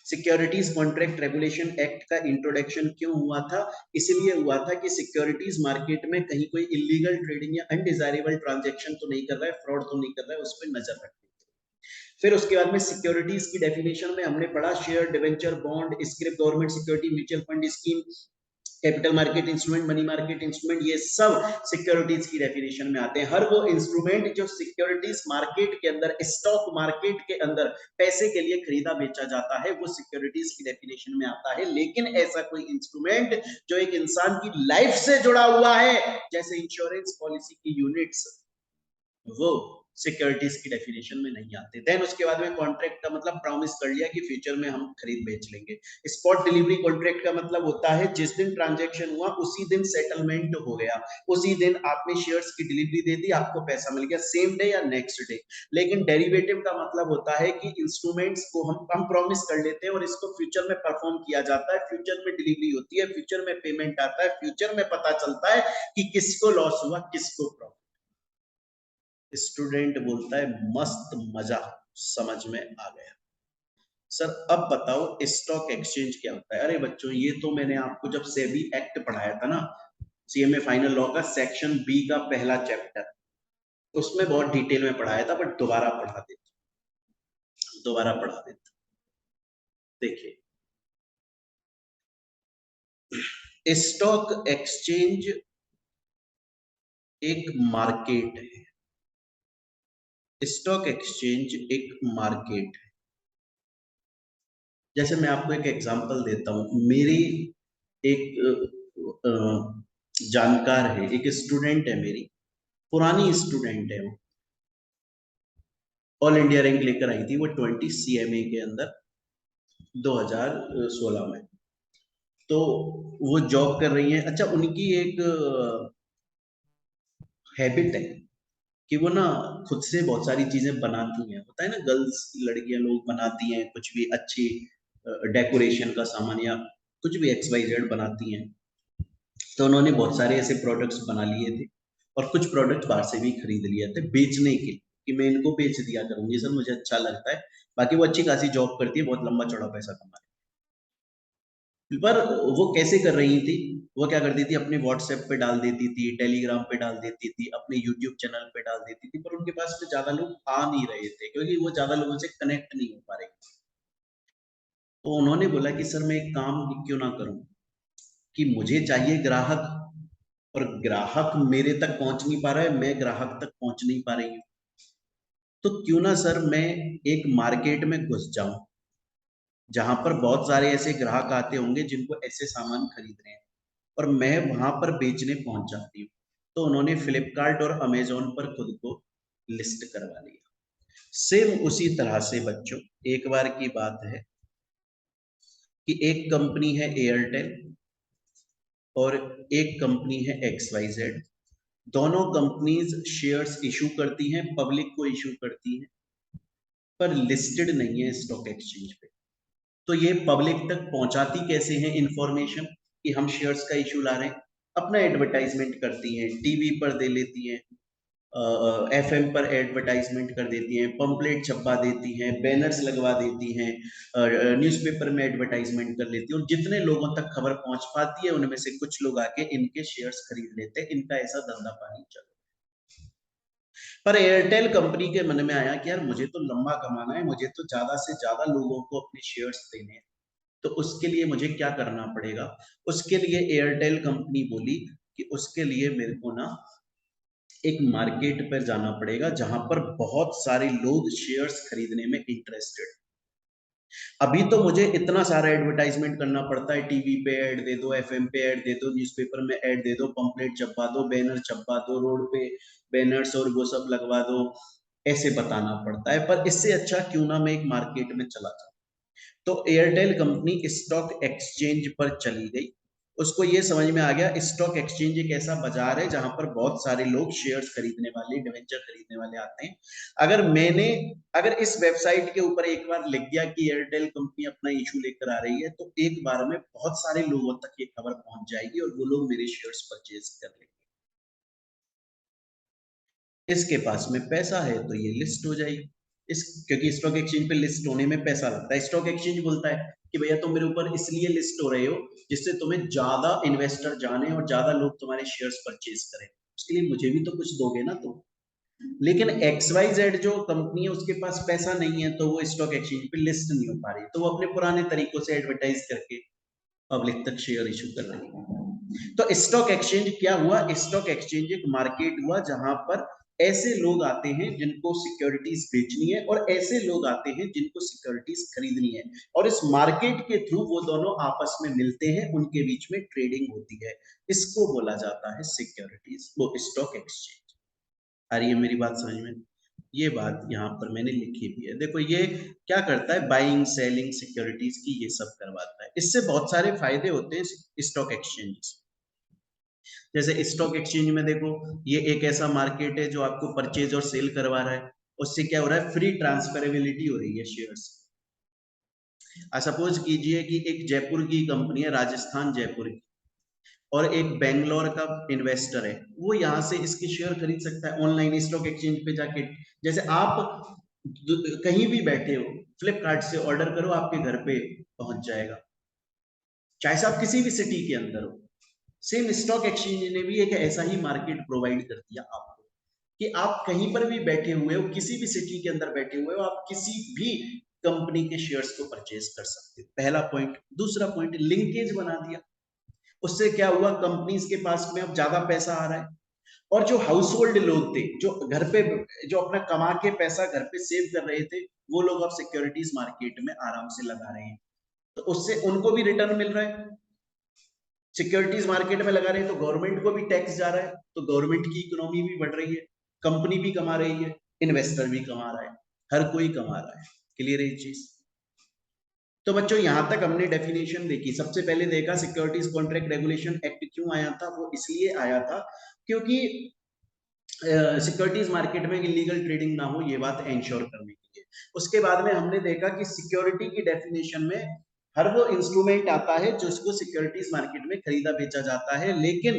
सिक्योरिटीज कॉन्ट्रैक्ट रेगुलेशन एक्ट का इंट्रोडक्शन क्यों हुआ था, इसलिए हुआ था कि सिक्योरिटीज मार्केट में कहीं कोई इलीगल ट्रेडिंग या अनडिजायरेबल ट्रांजैक्शन तो नहीं कर रहा है, फ्रॉड तो नहीं कर रहा है, उस पर नजर रखनी। फिर उसके बाद में सिक्योरिटीज की डेफिनेशन में हमने पढ़ा share, debenture, bond, script, government security, mutual fund scheme, capital market instrument, money market instrument, ये सब सिक्योरिटीज की डेफिनेशन में आते हैं। हर वो इंस्ट्रूमेंट जो सिक्योरिटीज मार्केट के अंदर, स्टॉक मार्केट के अंदर पैसे के लिए खरीदा बेचा जाता है, वो सिक्योरिटीज की डेफिनेशन में आता है। लेकिन ऐसा कोई इंस्ट्रूमेंट जो एक इंसान की लाइफ से जुड़ा हुआ है, जैसे इंश्योरेंस पॉलिसी की यूनिट्स, वो सिक्योरिटीज की डेफिनेशन में नहीं आते। देन उसके बाद में कॉन्ट्रैक्ट का मतलब प्रॉमिस कर लिया कि फ्यूचर में हम खरीद बेच लेंगे। स्पॉट डिलीवरी कॉन्ट्रैक्ट का मतलब होता है जिस दिन ट्रांजैक्शन हुआ उसी दिन सेटलमेंट हो गया, उसी दिन आपने शेयर्स की डिलीवरी दे दी, आपको पैसा मिल गया सेम डे या नेक्स्ट डे। लेकिन डेरिवेटिव का मतलब होता है कि इंस्ट्रूमेंट्स को हम प्रॉमिस कर लेते हैं और इसको फ्यूचर में परफॉर्म किया जाता है, फ्यूचर में डिलीवरी होती है, फ्यूचर में पेमेंट आता है, फ्यूचर में पता चलता है कि किसको लॉस हुआ किसको प्रॉफिट। स्टूडेंट बोलता है मस्त, मजा समझ में आ गया। सर अब बताओ स्टॉक एक्सचेंज क्या होता है। अरे बच्चों ये तो मैंने आपको जब सेबी एक्ट पढ़ाया था ना, सीएमए फाइनल लॉ का सेक्शन बी का पहला चैप्टर, उसमें बहुत डिटेल में पढ़ाया था, बट दोबारा पढ़ा देता। देखिए, स्टॉक एक्सचेंज एक मार्केट है, स्टॉक एक्सचेंज एक मार्केट है। जैसे मैं आपको एक एग्जांपल देता हूं, मेरी एक जानकार है, एक स्टूडेंट है, मेरी पुरानी स्टूडेंट है, वो ऑल इंडिया रैंक लेकर आई थी, वो 20 सीएमए के अंदर 2016 में। तो वो जॉब कर रही है। अच्छा, उनकी एक हैबिट है कि वो ना खुद से बहुत सारी चीजें बनाती हैं। होता है ना, गर्ल्स लड़कियां लोग बनाती हैं कुछ भी अच्छी डेकोरेशन का सामान या कुछ भी XYZ बनाती हैं। तो उन्होंने बहुत सारे ऐसे प्रोडक्ट्स बना लिए थे और कुछ प्रोडक्ट बाहर से भी खरीद लिए थे बेचने के, कि मैं इनको बेच दिया करूंगी सर, मुझे अच्छा लगता है। बाकी वो अच्छी खासी जॉब करती है, बहुत लंबा चौड़ा पैसा कमा रही है। पर वो कैसे कर रही थी, वो क्या करती थी, अपने व्हाट्सएप पे डाल देती थी, टेलीग्राम पे डाल देती थी, अपने यूट्यूब चैनल पे डाल देती थी, पर उनके पास में ज्यादा लोग आ नहीं रहे थे क्योंकि वो ज्यादा लोगों से कनेक्ट नहीं हो पा रहे। तो उन्होंने बोला कि सर मैं एक काम क्यों ना करूं, कि मुझे चाहिए ग्राहक, और ग्राहक मेरे तक पहुंच नहीं पा रहा है, मैं ग्राहक तक पहुंच नहीं पा रही हूँ। तो क्यों ना सर मैं एक मार्केट में घुस जाऊं जहां पर बहुत सारे ऐसे ग्राहक आते होंगे जिनको ऐसे सामान खरीदने हैं, और मैं वहां पर बेचने पहुंच जाती हूँ। तो उन्होंने फ्लिपकार्ट और अमेजोन पर खुद को लिस्ट करवा लिया। सेम उसी तरह से बच्चों, एक बार की बात है कि एक कंपनी है एयरटेल और एक कंपनी है XYZ। दोनों कंपनीज शेयर्स इशू करती हैं, पब्लिक को इशू करती हैं, पर लिस्टेड नहीं है स्टॉक एक्सचेंज पे। तो ये पब्लिक तक पहुंचाती कैसे हैं इंफॉर्मेशन कि हम शेयर्स का इशू ला रहे हैं? अपना एडवर्टाइजमेंट करती हैं, टीवी पर दे लेती हैं, FM पर एडवर्टाइजमेंट कर देती हैं, पंपलेट छपवा देती हैं, बैनर्स लगवा देती हैं, न्यूज़पेपर में एडवर्टाइजमेंट कर लेती हैं, और जितने लोगों तक खबर पहुंच पाती है उनमें से कुछ लोग आके इनके शेयर्स खरीद लेते हैं। इनका ऐसा धंधा पानी चल। पर एयरटेल कंपनी के मन में आया कि यार मुझे तो लंबा कमाना है, मुझे तो ज्यादा से ज्यादा लोगों को अपने शेयर्स देने हैं, तो उसके लिए मुझे क्या करना पड़ेगा? उसके लिए एयरटेल कंपनी बोली कि उसके लिए मेरे को ना एक मार्केट पर जाना पड़ेगा जहां पर बहुत सारे लोग शेयर्स खरीदने में इंटरेस्टेड। अभी तो मुझे इतना सारा एडवर्टाइजमेंट करना पड़ता है, टीवी पे ऐड दे दो, FM पे ऐड दे दो, न्यूज़पेपर में ऐड दे दो, पंपलेट छपवा दो, बैनर छपवा दो, रोड पे बैनर्स और वो सब लगवा दो, ऐसे बताना पड़ता है। पर इससे अच्छा क्यों ना मैं एक मार्केट में चला जाऊं। तो एयरटेल कंपनी स्टॉक एक्सचेंज पर चली गई। उसको ये समझ में आ गया स्टॉक एक्सचेंज एक ऐसा बाजार है जहां पर बहुत सारे लोग शेयर्स खरीदने वाले, डिवेंचर खरीदने वाले आते हैं। अगर इस वेबसाइट के ऊपर एक बार लिख गया कि एयरटेल कंपनी अपना इशू लेकर आ रही है, तो एक बार में बहुत सारे लोगों तक ये खबर पहुंच जाएगी और वो लोग मेरे शेयर्स परचेज कर लेंगे। इसके पास में पैसा है तो ये लिस्ट हो जाएगी। इस क्योंकि स्टॉक एक्सचेंज पे लिस्ट होने में पैसा लगता है। स्टॉक एक्सचेंज बोलता है कि भैया तुम मेरे ऊपर इसलिए लिस्ट हो रहे हो जिससे तुम्हें ज्यादा इन्वेस्टर जाने और ज्यादा लोग तुम्हारे शेयर्स परचेज करें, उसके लिए मुझे भी तो कुछ दोगे ना तुम। लेकिन XYZ जो कंपनी है उसके पास पैसा नहीं है, तो वो स्टॉक एक्सचेंज पे लिस्ट नहीं हो पा रही, तो वो अपने पुराने तरीकों से एडवर्टाइज करके पब्लिक तक शेयर इशू कर रही है। तो स्टॉक एक्सचेंज क्या हुआ? स्टॉक एक्सचेंज एक मार्केट हुआ जहां पर ऐसे लोग आते हैं जिनको सिक्योरिटीज बेचनी है और ऐसे लोग आते हैं जिनको सिक्योरिटीज खरीदनी है, और इस मार्केट के थ्रू वो दोनों आपस में मिलते हैं, उनके बीच में ट्रेडिंग होती है। इसको बोला जाता है सिक्योरिटीज, वो स्टॉक एक्सचेंज। आ रही है मेरी बात समझ में? ये बात यहाँ पर मैंने लिखी भी है, देखो ये क्या करता है, बाइंग सेलिंग सिक्योरिटीज की ये सब करवाता है। इससे बहुत सारे फायदे होते हैं स्टॉक एक्सचेंज। जैसे स्टॉक एक्सचेंज में देखो, ये एक ऐसा मार्केट है जो आपको परचेज और सेल करवा रहा है। उससे क्या हो रहा है? फ्री ट्रांसफरेबिलिटी हो रही है शेयर्स। सपोज कीजिए कि एक जयपुर की कंपनी है, राजस्थान जयपुर की, और एक बेंगलोर का इन्वेस्टर है, वो यहाँ से इसके शेयर खरीद सकता है ऑनलाइन स्टॉक एक्सचेंज पे जाके। जैसे आप कहीं भी बैठे हो, फ्लिपकार्ट से ऑर्डर करो, आपके घर पे पहुंच जाएगा, चाहे आप किसी भी सिटी के अंदर हो। सेम स्टॉक एक्सचेंज ने भी एक ऐसा ही मार्केट प्रोवाइड कर दिया आपको कि आप कहीं पर भी बैठे हुए हो, किसी भी सिटी के अंदर बैठे हुए हो, आप किसी भी कंपनी के शेयर्स को परचेज कर सकते हो। पहला पॉइंट। दूसरा पॉइंट, लिंकेज बना दिया। उससे क्या हुआ, कंपनीज के पास में अब ज्यादा पैसा आ रहा है, और जो हाउस होल्ड लोग थे, जो घर पे, जो अपना कमा के पैसा घर पे सेव कर रहे थे, वो लोग अब सिक्योरिटीज मार्केट में आराम से लगा रहे हैं, तो उससे उनको भी रिटर्न मिल रहा है। सिक्योरिटीज मार्केट में लगा रहे हैं तो गवर्नमेंट को भी टैक्स जा रहा है, तो गवर्नमेंट की इकोनॉमी भी बढ़ रही है, कंपनी भी कमा रही है, इन्वेस्टर भी कमा रहा है, हर कोई कमा रहा है। क्लियर है ये चीज? तो बच्चों यहां तक हमने डेफिनेशन देखी। सबसे पहले देखा सिक्योरिटीज कॉन्ट्रैक्ट रेगुलेशन एक्ट क्यों आया था, वो इसलिए आया था क्योंकि सिक्योरिटीज मार्केट में इलीगल ट्रेडिंग ना हो, ये बात एंश्योर करने के लिए। उसके बाद में हमने देखा कि सिक्योरिटी की डेफिनेशन में हर वो इंस्ट्रूमेंट आता है जिसको सिक्योरिटीज मार्केट में खरीदा बेचा जाता है, लेकिन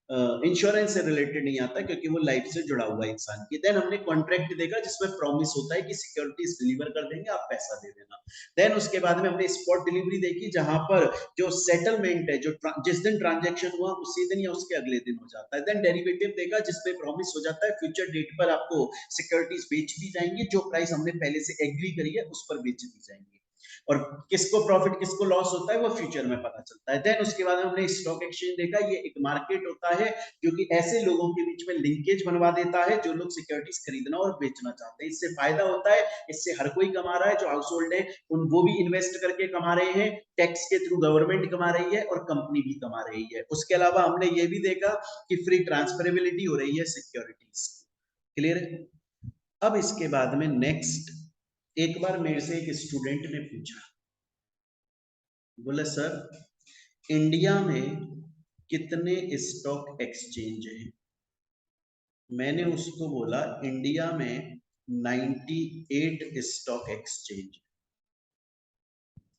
इंश्योरेंस से रिलेटेड नहीं आता क्योंकि वो लाइफ से जुड़ा हुआ इंसान की। देन हमने कॉन्ट्रैक्ट देखा जिसमें प्रॉमिस होता है कि सिक्योरिटीज डिलीवर कर देंगे, आप पैसा दे देना। देन उसके बाद में हमने स्पॉट डिलीवरी देखी, जहां पर जो सेटलमेंट है, जो जिस दिन ट्रांजैक्शन हुआ उसी दिन या उसके अगले दिन हो जाता है। देन डेरिवेटिव देखा जिसपे प्रॉमिस हो जाता है फ्यूचर डेट पर आपको सिक्योरिटीज बेच दी जाएंगी, जो प्राइस हमने पहले से एग्री करी है उस पर बेच दी जाएंगी, और किसको प्रॉफिट किसको लॉस होता है वो फ्यूचर में पता चलता है। देन उसके बाद हमने स्टॉक एक्सचेंज देखा, ये एक मार्केट होता है जो कि ऐसे लोगों के बीच में लिंकेज बनवा देता है जो लोग सिक्योरिटीज खरीदना और बेचना चाहते हैं। इससे फायदा होता है, इससे हर कोई कमा रहा है, जो हाउस होल्ड है उन वो भी इन्वेस्ट करके कमा रहे हैं, टैक्स के थ्रू गवर्नमेंट कमा रही है और कंपनी भी कमा रही है। उसके अलावा हमने ये भी देखा कि फ्री ट्रांसफरेबिलिटी हो रही है सिक्योरिटीज। क्लियर है? अब इसके बाद में नेक्स्ट, एक बार मेरे से एक स्टूडेंट ने पूछा, बोले सर इंडिया में कितने स्टॉक एक्सचेंज हैं? मैंने उसको बोला इंडिया में 98 स्टॉक एक्सचेंज।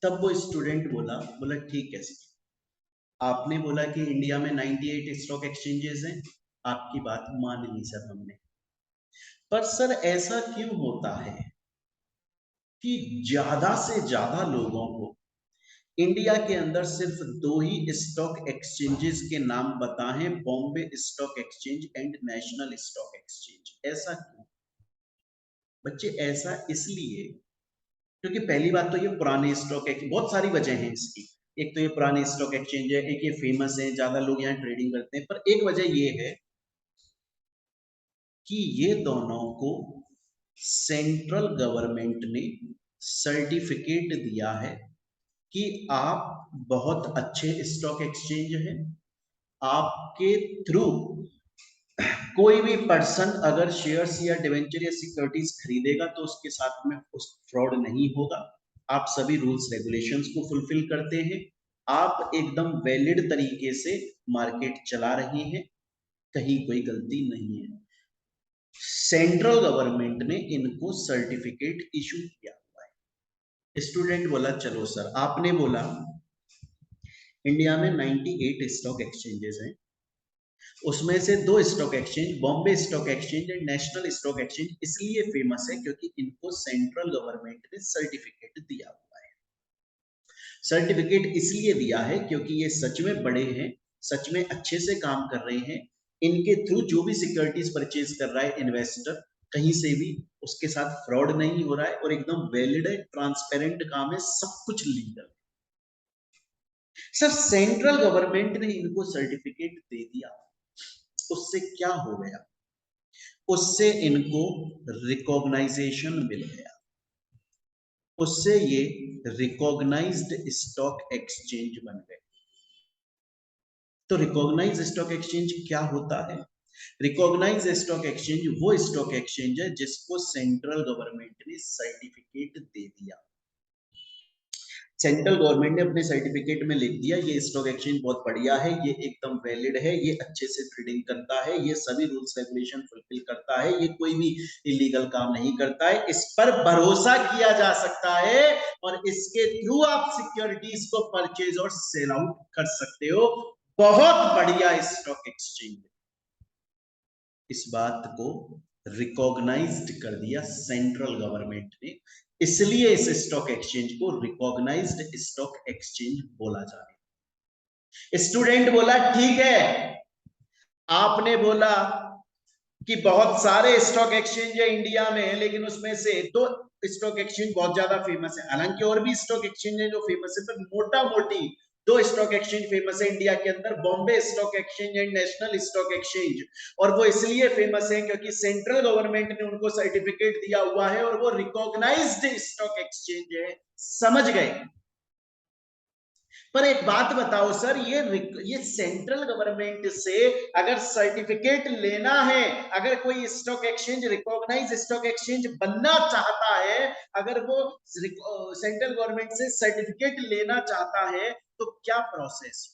तब वो स्टूडेंट बोला ठीक है सर, आपने बोला कि इंडिया में 98 स्टॉक एक्सचेंजेस हैं, आपकी बात मान ली सर हमने, पर सर ऐसा क्यों होता है कि ज्यादा से ज्यादा लोगों को इंडिया के अंदर सिर्फ दो ही स्टॉक एक्सचेंजेस के नाम पता हैं, Bombay stock exchange and national stock exchange? ऐसा क्यों बच्चे? ऐसा इसलिए क्योंकि पहली बात तो ये पुराने स्टॉक एक्सचेंज, बहुत सारी वजह है इसकी। एक तो ये पुराने स्टॉक एक्सचेंज है, एक ये फेमस है, ज्यादा लोग यहाँ ट्रेडिंग करते हैं, पर एक वजह ये है कि ये दोनों को सेंट्रल गवर्नमेंट ने सर्टिफिकेट दिया है कि आप बहुत अच्छे स्टॉक एक्सचेंज हैं, आपके थ्रू कोई भी पर्सन अगर शेयर्स या डिवेंचर या सिक्योरिटीज खरीदेगा तो उसके साथ में उस फ्रॉड नहीं होगा, आप सभी रूल्स रेगुलेशंस को फुलफिल करते हैं, आप एकदम वैलिड तरीके से मार्केट चला रहे हैं, कहीं कोई गलती नहीं है। सेंट्रल गवर्नमेंट ने इनको सर्टिफिकेट इशू किया हुआ है। स्टूडेंट बोला चलो सर, आपने बोला इंडिया में 98 स्टॉक एक्सचेंजेस हैं, उसमें से दो stock exchange Bombay stock exchange and national stock exchange इसलिए फेमस है क्योंकि इनको सेंट्रल गवर्नमेंट ने सर्टिफिकेट दिया हुआ है। सर्टिफिकेट इसलिए दिया है क्योंकि ये सच में बड़े हैं, सच में अच्छे से काम कर रहे हैं, इनके थ्रू जो भी सिक्योरिटीज परचेज कर रहा है इन्वेस्टर, कहीं से भी उसके साथ फ्रॉड नहीं हो रहा है और एकदम वैलिड है, ट्रांसपेरेंट काम है, सब कुछ लीगल। सर सेंट्रल गवर्नमेंट ने इनको सर्टिफिकेट दे दिया, उससे क्या हो गया? उससे इनको रिकॉग्नाइजेशन मिल गया, उससे ये रिकॉग्नाइज्ड स्टॉक एक्सचेंज बन गए। तो रिकॉग्नाइज स्टॉक एक्सचेंज क्या होता है? रिकॉग्नाइज स्टॉक एक्सचेंज वो स्टॉक एक्सचेंज है जिसको सेंट्रल गवर्नमेंट ने सर्टिफिकेट दे दिया। सेंट्रल गवर्नमेंट ने अपने सर्टिफिकेट में लिख दिया ये स्टॉक एक्सचेंज बहुत बढ़िया है, ये एकदम वैलिड है, ये अच्छे से ट्रेडिंग करता है, ये सभी रूल्स रेगुलेशन फुलफिल करता है, ये कोई भी इलीगल काम नहीं करता है, इस पर भरोसा किया जा सकता है और इसके थ्रू आप सिक्योरिटीज को परचेज और सेल आउट कर सकते हो। बहुत बढ़िया स्टॉक एक्सचेंज। इस बात को रिकॉग्नाइज्ड कर दिया सेंट्रल गवर्नमेंट ने, इसलिए इस स्टॉक एक्सचेंज को रिकॉग्नाइज्ड स्टॉक एक्सचेंज बोला जा रहा है। स्टूडेंट बोला ठीक है, आपने बोला कि बहुत सारे स्टॉक एक्सचेंज है इंडिया में, लेकिन उसमें से तो स्टॉक एक्सचेंज बहुत ज्यादा फेमस है। हालांकि और भी स्टॉक एक्सचेंज है जो फेमस है, पर मोटा मोटी दो स्टॉक एक्सचेंज फेमस है इंडिया के अंदर, Bombay stock exchange and national stock exchange. और वो इसलिए फेमस है क्योंकि सेंट्रल गवर्नमेंट ने उनको सर्टिफिकेट दिया हुआ है और वो रिकॉग्नाइज्ड स्टॉक एक्सचेंज है। समझ गए? पर एक बात बताओ सर, ये सेंट्रल गवर्नमेंट से अगर सर्टिफिकेट लेना है, अगर कोई stock exchange recognise stock exchange बनना चाहता है, अगर वो सेंट्रल गवर्नमेंट से सर्टिफिकेट लेना चाहता है, तो क्या प्रोसेस?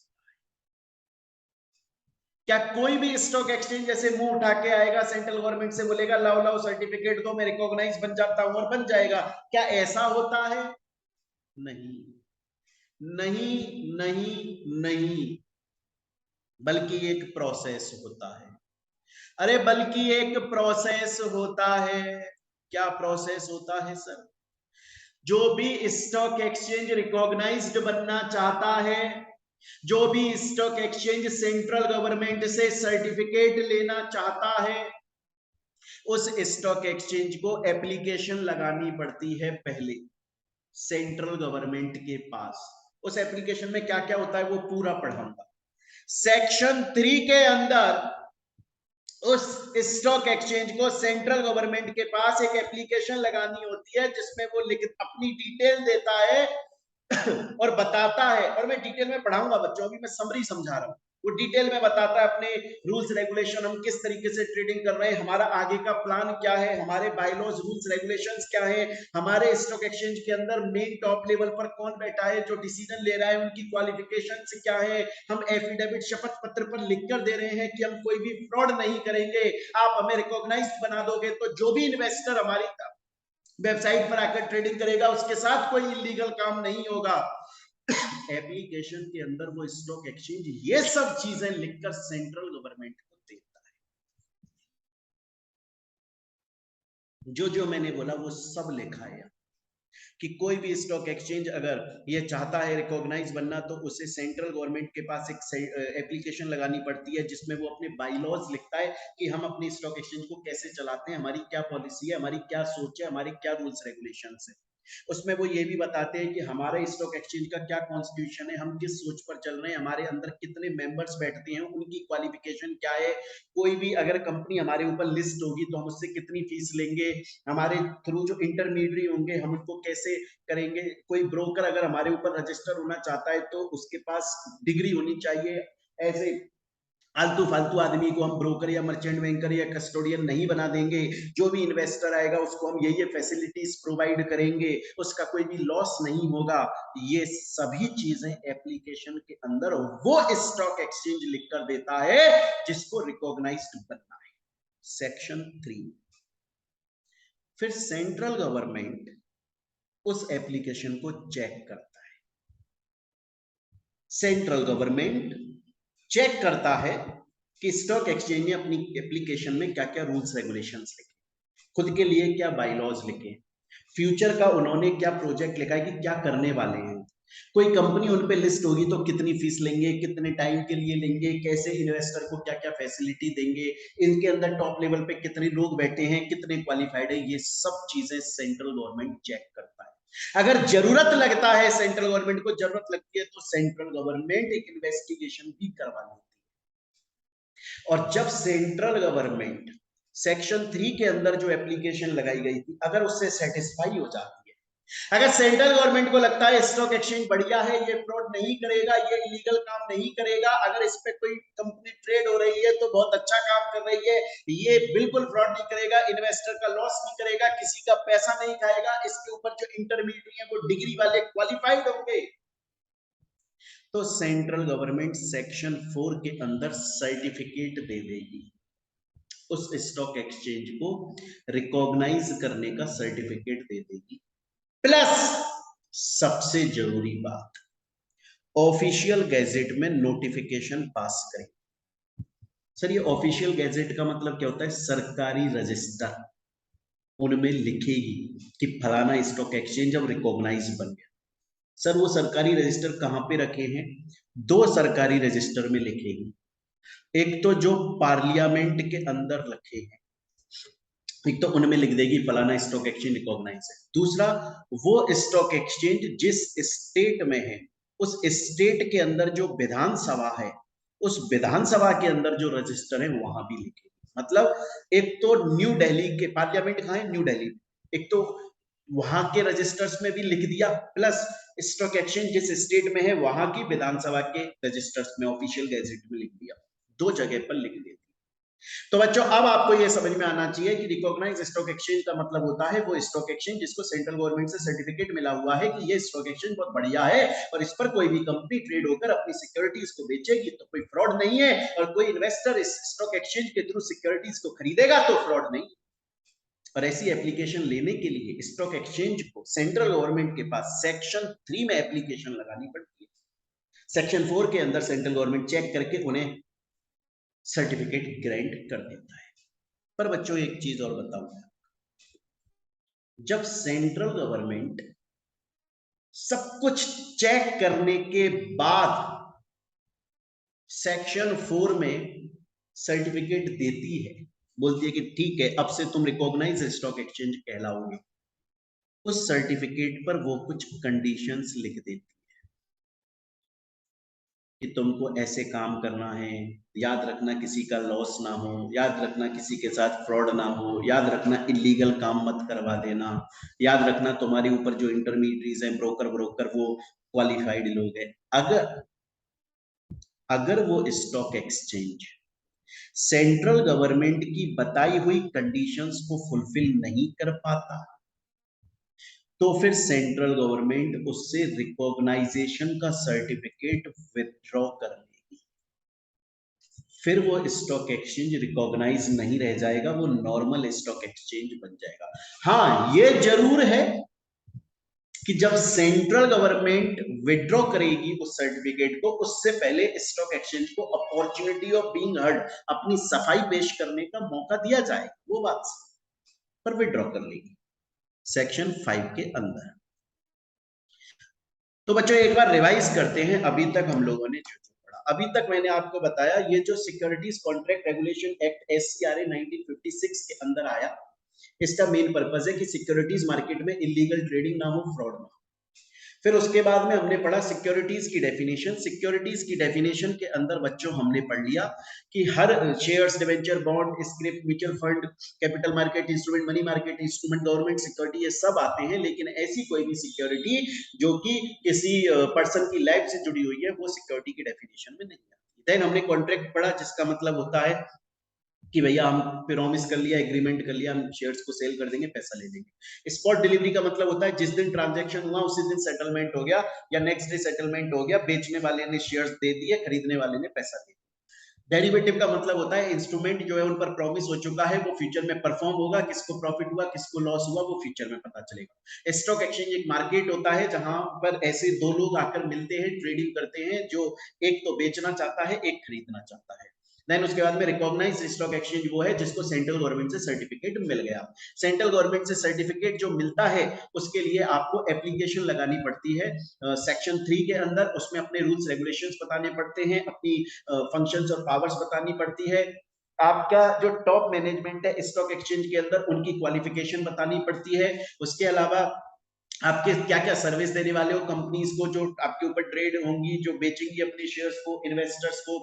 क्या कोई भी स्टॉक एक्सचेंज जैसे मुंह उठा के आएगा सेंट्रल गवर्नमेंट से, बोलेगा लाओ लाओ सर्टिफिकेट दो, मैं रिकॉग्नाइज बन जाता हूं और बन जाएगा? क्या ऐसा होता है? नहीं नहीं नहीं नहीं, बल्कि एक प्रोसेस होता है। अरे बल्कि एक प्रोसेस होता है। क्या प्रोसेस होता है सर? जो भी स्टॉक एक्सचेंज रिकॉग्नाइज्ड बनना चाहता है, जो भी स्टॉक एक्सचेंज सेंट्रल गवर्नमेंट से सर्टिफिकेट लेना चाहता है, उस स्टॉक एक्सचेंज को एप्लीकेशन लगानी पड़ती है पहले सेंट्रल गवर्नमेंट के पास। उस एप्लीकेशन में क्या क्या होता है वो पूरा पढ़ाऊंगा। सेक्शन 3 के अंदर उस स्टॉक एक्सचेंज को सेंट्रल गवर्नमेंट के पास एक एप्लीकेशन लगानी होती है, जिसमें वो लिख अपनी डिटेल देता है और बताता है, और मैं डिटेल में पढ़ाऊंगा बच्चों, अभी मैं समरी समझा रहा हूँ। वो डिटेल में बताता है अपने रूल्स रेगुलेशन, हम किस तरीके से ट्रेडिंग कर रहे हैं, हमारा आगे का प्लान क्या है, हमारे बायलॉज रूल्स रेगुलेशंस क्या है, हमारे स्टॉक एक्सचेंज के अंदर मेन टॉप लेवल पर कौन बैठा है जो डिसीजन ले रहा है, उनकी क्वालिफिकेशंस क्या है। हम एफिडेविट शपथ पत्र पर लिखकर दे रहे हैं कि हम कोई भी फ्रॉड नहीं करेंगे, आप हमें रिकॉग्नाइज बना दोगे तो जो भी इन्वेस्टर हमारी वेबसाइट पर आकर ट्रेडिंग करेगा उसके साथ कोई इलीगल काम नहीं होगा। एप्लीकेशन के अंदर वो स्टॉक एक्सचेंज ये सब चीजें लिखकर सेंट्रल गवर्नमेंट को देता है। जो जो मैंने बोला वो सब लिखा है कि कोई भी स्टॉक एक्सचेंज अगर ये चाहता है रिकॉग्नाइज बनना, तो उसे सेंट्रल गवर्नमेंट के पास एक एप्लीकेशन लगानी पड़ती है, जिसमें वो अपने बाईलॉज लिखता है कि हम अपनी स्टॉक एक्सचेंज को कैसे चलाते हैं, हमारी क्या पॉलिसी है, हमारी क्या सोच है, हमारे क्या रूल्स रेगुलेशन है। उसमें वो ये भी बताते हैं कि हमारे स्टॉक एक्सचेंज का क्या कॉन्स्टिट्यूशन है, हम किस सोच पर चल रहे हैं, हमारे अंदर कितने मेंबर्स बैठते हैं, उनकी क्वालिफिकेशन क्या है, कोई भी अगर कंपनी हमारे ऊपर लिस्ट होगी तो हम उससे कितनी फीस लेंगे, हमारे थ्रू जो इंटरमीडियरी होंगे हम उनको कैसे करेंगे, कोई ब्रोकर अगर हमारे ऊपर रजिस्टर होना चाहता है तो उसके पास डिग्री होनी चाहिए। ऐसे आलतू फालतू आदमी को हम ब्रोकर या मर्चेंट बैंकर या कस्टोडियन नहीं बना देंगे। जो भी इन्वेस्टर आएगा उसको हम ये फैसिलिटीज प्रोवाइड करेंगे, उसका कोई भी लॉस नहीं होगा। ये सभी चीजें एप्लीकेशन के अंदर वो स्टॉक एक्सचेंज लिख कर देता है जिसको रिकॉग्नाइज्ड बनना है। सेक्शन 3। फिर सेंट्रल गवर्नमेंट उस एप्लीकेशन को चेक करता है। सेंट्रल गवर्नमेंट चेक करता है कि स्टॉक एक्सचेंज ने अपनी एप्लीकेशन में क्या क्या रूल्स रेगुलेशंस लिखे, खुद के लिए क्या बायलॉज लिखे, फ्यूचर का उन्होंने क्या प्रोजेक्ट लिखा है कि क्या करने वाले हैं, कोई कंपनी उन पे लिस्ट होगी तो कितनी फीस लेंगे, कितने टाइम के लिए लेंगे, कैसे इन्वेस्टर को क्या क्या फैसिलिटी देंगे, इनके अंदर टॉप लेवल पे कितने लोग बैठे हैं, कितने क्वालिफाइड है, ये सब चीजें सेंट्रल गवर्नमेंट चेक करता है। अगर जरूरत लगता है, सेंट्रल गवर्नमेंट को जरूरत लगती है, तो सेंट्रल गवर्नमेंट एक इन्वेस्टिगेशन भी करवा लेती है। और जब सेंट्रल गवर्नमेंट सेक्शन 3 के अंदर जो एप्लीकेशन लगाई गई थी अगर उससे सेटिस्फाई हो जाती है, अगर सेंट्रल गवर्नमेंट को लगता है स्टॉक एक्सचेंज बढ़िया है, ये फ्रॉड नहीं करेगा, ये इलीगल काम नहीं करेगा, अगर इस पे कोई कंपनी ट्रेड हो रही है तो बहुत अच्छा काम कर रही है, ये बिल्कुल फ्रॉड नहीं करेगा, इन्वेस्टर का लॉस नहीं करेगा, किसी का पैसा नहीं खाएगा, इसके ऊपर जो इंटरमीडिएट है वो डिग्री वाले क्वालिफाइड होंगे, तो सेंट्रल गवर्नमेंट सेक्शन 4 के अंदर सर्टिफिकेट दे देगी, उस स्टॉक एक्सचेंज को रिकॉग्नाइज करने का सर्टिफिकेट दे देगी। प्लस सबसे जरूरी बात, ऑफिशियल गैजेट में नोटिफिकेशन पास करें। सर ये ऑफिशियल गैजेट का मतलब क्या होता है? सरकारी रजिस्टर, उनमें लिखेगी कि फलाना स्टॉक एक्सचेंज अब रिकॉग्नाइज बन गया। सर वो सरकारी रजिस्टर कहाँ पे रखे हैं? दो सरकारी रजिस्टर में लिखेगी। एक तो जो पार्लियामेंट के अंदर रखे हैं, एक तो उनमें लिख देगी फलाना स्टॉक एक्सचेंज रिकॉग्नाइज है। दूसरा, वो स्टॉक एक्सचेंज जिस स्टेट में है उस स्टेट के अंदर जो विधानसभा है, उस विधानसभा के अंदर जो रजिस्टर है वहां भी लिखेगी। मतलब एक तो न्यू दिल्ली के पार्लियामेंट कहाँ है? न्यू दिल्ली। एक तो वहां के रजिस्टर्स में भी लिख दिया, प्लस स्टॉक एक्सचेंज जिस स्टेट में है वहां की विधानसभा के रजिस्टर्स में ऑफिशियल गैजेट में लिख दिया। दो जगह पर लिख दिया। तो बच्चों अब आपको यह समझ में आना चाहिए कि रिकॉग्नाइज स्टॉक एक्सचेंज का मतलब होता है वो स्टॉक एक्सचेंज जिसको सेंट्रल गवर्नमेंट से सर्टिफिकेट मिला हुआ है कि ये स्टॉक एक्सचेंज बहुत बढ़िया है और इस पर कोई भी कंपनी ट्रेड होकर अपनी सिक्योरिटीज को बेचेगी तो कोई फ्रॉड नहीं है, और कोई इन्वेस्टर इस स्टॉक एक्सचेंज के थ्रू सिक्योरिटीज को खरीदेगा तो फ्रॉड नहीं। और ऐसी एप्लीकेशन लेने के लिए स्टॉक एक्सचेंज को सेंट्रल गवर्नमेंट के पास सेक्शन 3 में एप्लीकेशन लगानी पड़ती है। सेक्शन 4 के अंदर सेंट्रल गवर्नमेंट चेक करके उन्हें सर्टिफिकेट ग्रांट कर देता है। पर बच्चों एक चीज और बताऊंगा, जब सेंट्रल गवर्नमेंट सब कुछ चेक करने के बाद सेक्शन 4 में सर्टिफिकेट देती है, बोलती है कि ठीक है अब से तुम रिकॉग्नाइज स्टॉक एक्सचेंज कहलाओगे, उस सर्टिफिकेट पर वो कुछ कंडीशंस लिख देती है कि तुमको ऐसे काम करना है, याद रखना किसी का लॉस ना हो, याद रखना किसी के साथ फ्रॉड ना हो, याद रखना इलीगल काम मत करवा देना, याद रखना तुम्हारे ऊपर जो इंटरमीडिएटरीज हैं ब्रोकर वो क्वालिफाइड लोग हैं। अगर अगर वो स्टॉक एक्सचेंज सेंट्रल गवर्नमेंट की बताई हुई कंडीशंस को फुलफिल नहीं कर पाता तो फिर सेंट्रल गवर्नमेंट उससे रिकॉग्नाइजेशन का सर्टिफिकेट विथड्रॉ कर लेगी। फिर वो स्टॉक एक्सचेंज रिकॉग्नाइज नहीं रह जाएगा, वो नॉर्मल स्टॉक एक्सचेंज बन जाएगा। हाँ ये जरूर है कि जब सेंट्रल गवर्नमेंट विड्रॉ करेगी उस सर्टिफिकेट को, उससे पहले स्टॉक एक्सचेंज को अपॉर्चुनिटी ऑफ बीइंग हर्ड, अपनी सफाई पेश करने का मौका दिया जाए, वो बात पर विड्रॉ कर लेगी सेक्शन 5 के अंदर। तो बच्चों एक बार रिवाइज करते हैं अभी तक हम लोगों ने जो पढ़ा। अभी तक मैंने आपको बताया ये जो securities contract regulation act SCRA 1956 के अंदर आया, इसका मेन पर्पस है कि सिक्योरिटीज मार्केट में इलीगल ट्रेडिंग ना हो, फ्रॉड ना हो। फिर उसके बाद में हमने पढ़ा सिक्योरिटीज की डेफिनेशन। सिक्योरिटीज की डेफिनेशन के अंदर बच्चों हमने पढ़ लिया कि हर shares, debenture, bond, script, mutual fund, capital market instrument, money market instrument, government security, ये सब आते हैं, लेकिन ऐसी कोई भी सिक्योरिटी जो कि किसी पर्सन की लाइफ से जुड़ी हुई है वो सिक्योरिटी की डेफिनेशन में नहीं आती। देन हमने कॉन्ट्रैक्ट पढ़ा जिसका मतलब होता है कि भैया हम प्रॉमिस कर लिया, एग्रीमेंट कर लिया, हम शेयर्स को सेल कर देंगे, पैसा ले लेंगे। स्पॉट डिलीवरी का मतलब होता है जिस दिन ट्रांजैक्शन हुआ उसी दिन सेटलमेंट हो गया या नेक्स्ट डे सेटलमेंट हो गया, बेचने वाले ने शेयर्स दे दिए, खरीदने वाले ने पैसा दे दिया। डेरिवेटिव का मतलब होता है इंस्ट्रूमेंट जो है उन पर प्रॉमिस हो चुका है वो फ्यूचर में परफॉर्म होगा, किसको प्रॉफिट हुआ किसको लॉस हुआ वो फ्यूचर में पता चलेगा। स्टॉक एक्सचेंज एक मार्केट होता है जहां पर ऐसे दो लोग आकर मिलते हैं, ट्रेडिंग करते हैं, जो एक तो बेचना चाहता है एक खरीदना चाहता है। देन उसके बाद में रिकॉग्नाइज स्टॉक एक्सचेंज वो है जिसको सेंट्रल गवर्नमेंट से सर्टिफिकेट मिल गया। सेंट्रल गवर्नमेंट से सर्टिफिकेट जो मिलता है उसके लिए आपको एप्लीकेशन लगानी पड़ती है सेक्शन 3 के अंदर, उसमें अपने रूल्स रेगुलेशंस बताने पड़ते हैं, अपनी फंक्शंस और पावर्स बतानी पड़ती है, आपका जो टॉप मैनेजमेंट है स्टॉक एक्सचेंज के अंदर उनकी क्वालिफिकेशन बतानी पड़ती है। उसके अलावा आपके क्या क्या सर्विस देने वाले हो कंपनीज को जो आपके ऊपर ट्रेड होंगी, जो बेचेंगी अपने शेयर्स को इन्वेस्टर्स को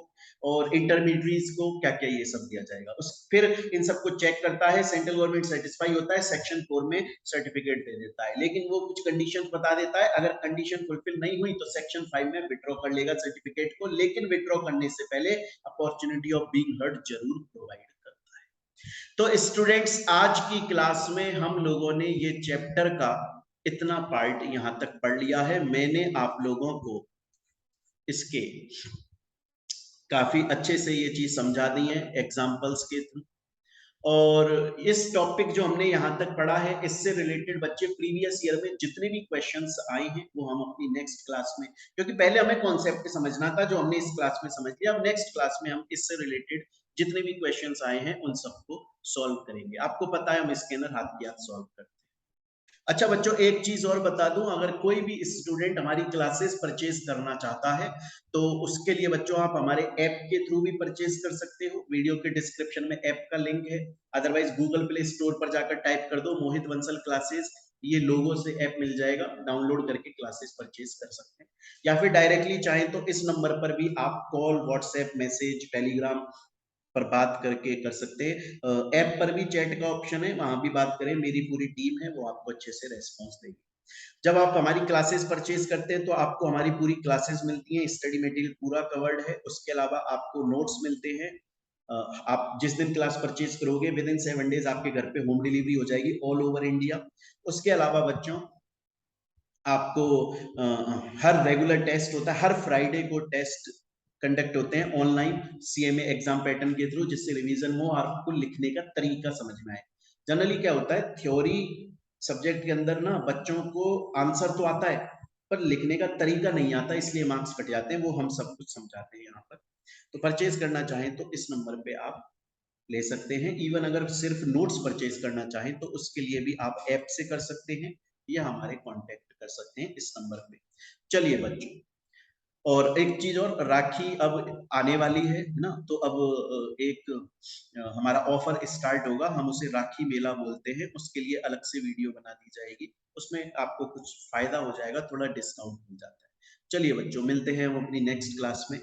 और इंटरमीडियरीज को, क्या क्या ये सब दिया जाएगा। उस फिर इन सबको चेक करता है सेंट्रल गवर्नमेंट, सेटिस्फाई होता है, सेक्शन 4 में सर्टिफिकेट दे देता है, लेकिन वो कुछ कंडीशंस बता देता है, अगर कंडीशन फुलफिल नहीं हुई तो सेक्शन 5 में विड्रॉ कर लेगा सर्टिफिकेट को, लेकिन विड्रॉ करने से पहले अपॉर्चुनिटी ऑफ बीइंग हर्ड जरूर प्रोवाइड करता है। तो स्टूडेंट्स आज की क्लास में हम लोगों ने ये चैप्टर का इतना पार्ट यहां तक पढ़ लिया है। मैंने आप लोगों को इसके काफी अच्छे से ये चीज समझा दी है एग्जांपल्स के थ्रू, और इस टॉपिक जो हमने यहां तक पढ़ा है इससे रिलेटेड बच्चे प्रीवियस ईयर में जितने भी क्वेश्चंस आए हैं वो हम अपनी नेक्स्ट क्लास में, क्योंकि पहले हमें कॉन्सेप्ट समझना था जो हमने इस क्लास में समझ लिया, अब नेक्स्ट क्लास में हम इससे रिलेटेड जितने भी क्वेश्चंस आए हैं उन सबको सॉल्व करेंगे। आपको पता है हम इसके अंदर हाथ की हाथ सॉल्व करते हैं। अच्छा बच्चों, एक चीज और बता दूं, अगर कोई भी स्टूडेंट हमारी क्लासेस परचेज करना चाहता है तो उसके लिए बच्चों आप हमारे ऐप के थ्रू भी परचेज कर सकते हो। वीडियो के डिस्क्रिप्शन में ऐप का लिंक है, अदरवाइज गूगल प्ले स्टोर पर जाकर टाइप कर दो मोहित बंसल क्लासेस, ये लोगो से ऐप मिल जाएगा, डाउनलोड करके क्लासेस परचेज कर सकते हैं। या फिर डायरेक्टली चाहें तो इस नंबर पर भी आप कॉल, व्हाट्सएप, मैसेज, टेलीग्राम पर बात करके कर सकते हैं। ऐप पर भी चैट का ऑप्शन है, वहां भी बात करें, मेरी पूरी टीम है वो आपको अच्छे से रेस्पॉन्स देगी। जब आप हमारी क्लासेस परचेज करते हैं तो आपको हमारी पूरी क्लासेस मिलती हैं, स्टडी मटेरियल पूरा कवर्ड है, उसके अलावा आपको नोट्स मिलते हैं। आप जिस दिन क्लास परचेज करोगे विद इन 7 डेज आपके घर पे होम डिलीवरी हो जाएगी ऑल ओवर इंडिया। उसके अलावा बच्चों आपको हर रेगुलर टेस्ट होता है, हर फ्राइडे को टेस्ट कंडक्ट होते हैं ऑनलाइन सीएमए एग्जाम पैटर्न के थ्रू, जिससे रिवीजन हो और आपको लिखने का तरीका समझ में आए। जनरली क्या होता है, थ्योरी सब्जेक्ट के अंदर ना बच्चों को आंसर तो आता है पर लिखने का तरीका नहीं आता, इसलिए मार्क्स कट जाते हैं। वो हम सब कुछ समझाते हैं यहाँ पर। तो परचेज करना चाहें तो इस नंबर पे आप ले सकते हैं। इवन अगर सिर्फ नोट्स परचेज करना चाहें तो उसके लिए भी आप ऐप से कर सकते हैं या हमारे कांटेक्ट कर सकते हैं इस नंबर पे। चलिए बच्चों, और एक चीज और, राखी अब आने वाली है ना, तो अब एक हमारा ऑफर स्टार्ट होगा, हम उसे राखी मेला बोलते हैं, उसके लिए अलग से वीडियो बना दी जाएगी, उसमें आपको कुछ फायदा हो जाएगा, थोड़ा डिस्काउंट मिल जाता है। चलिए बच्चों, मिलते हैं हम अपनी नेक्स्ट क्लास में।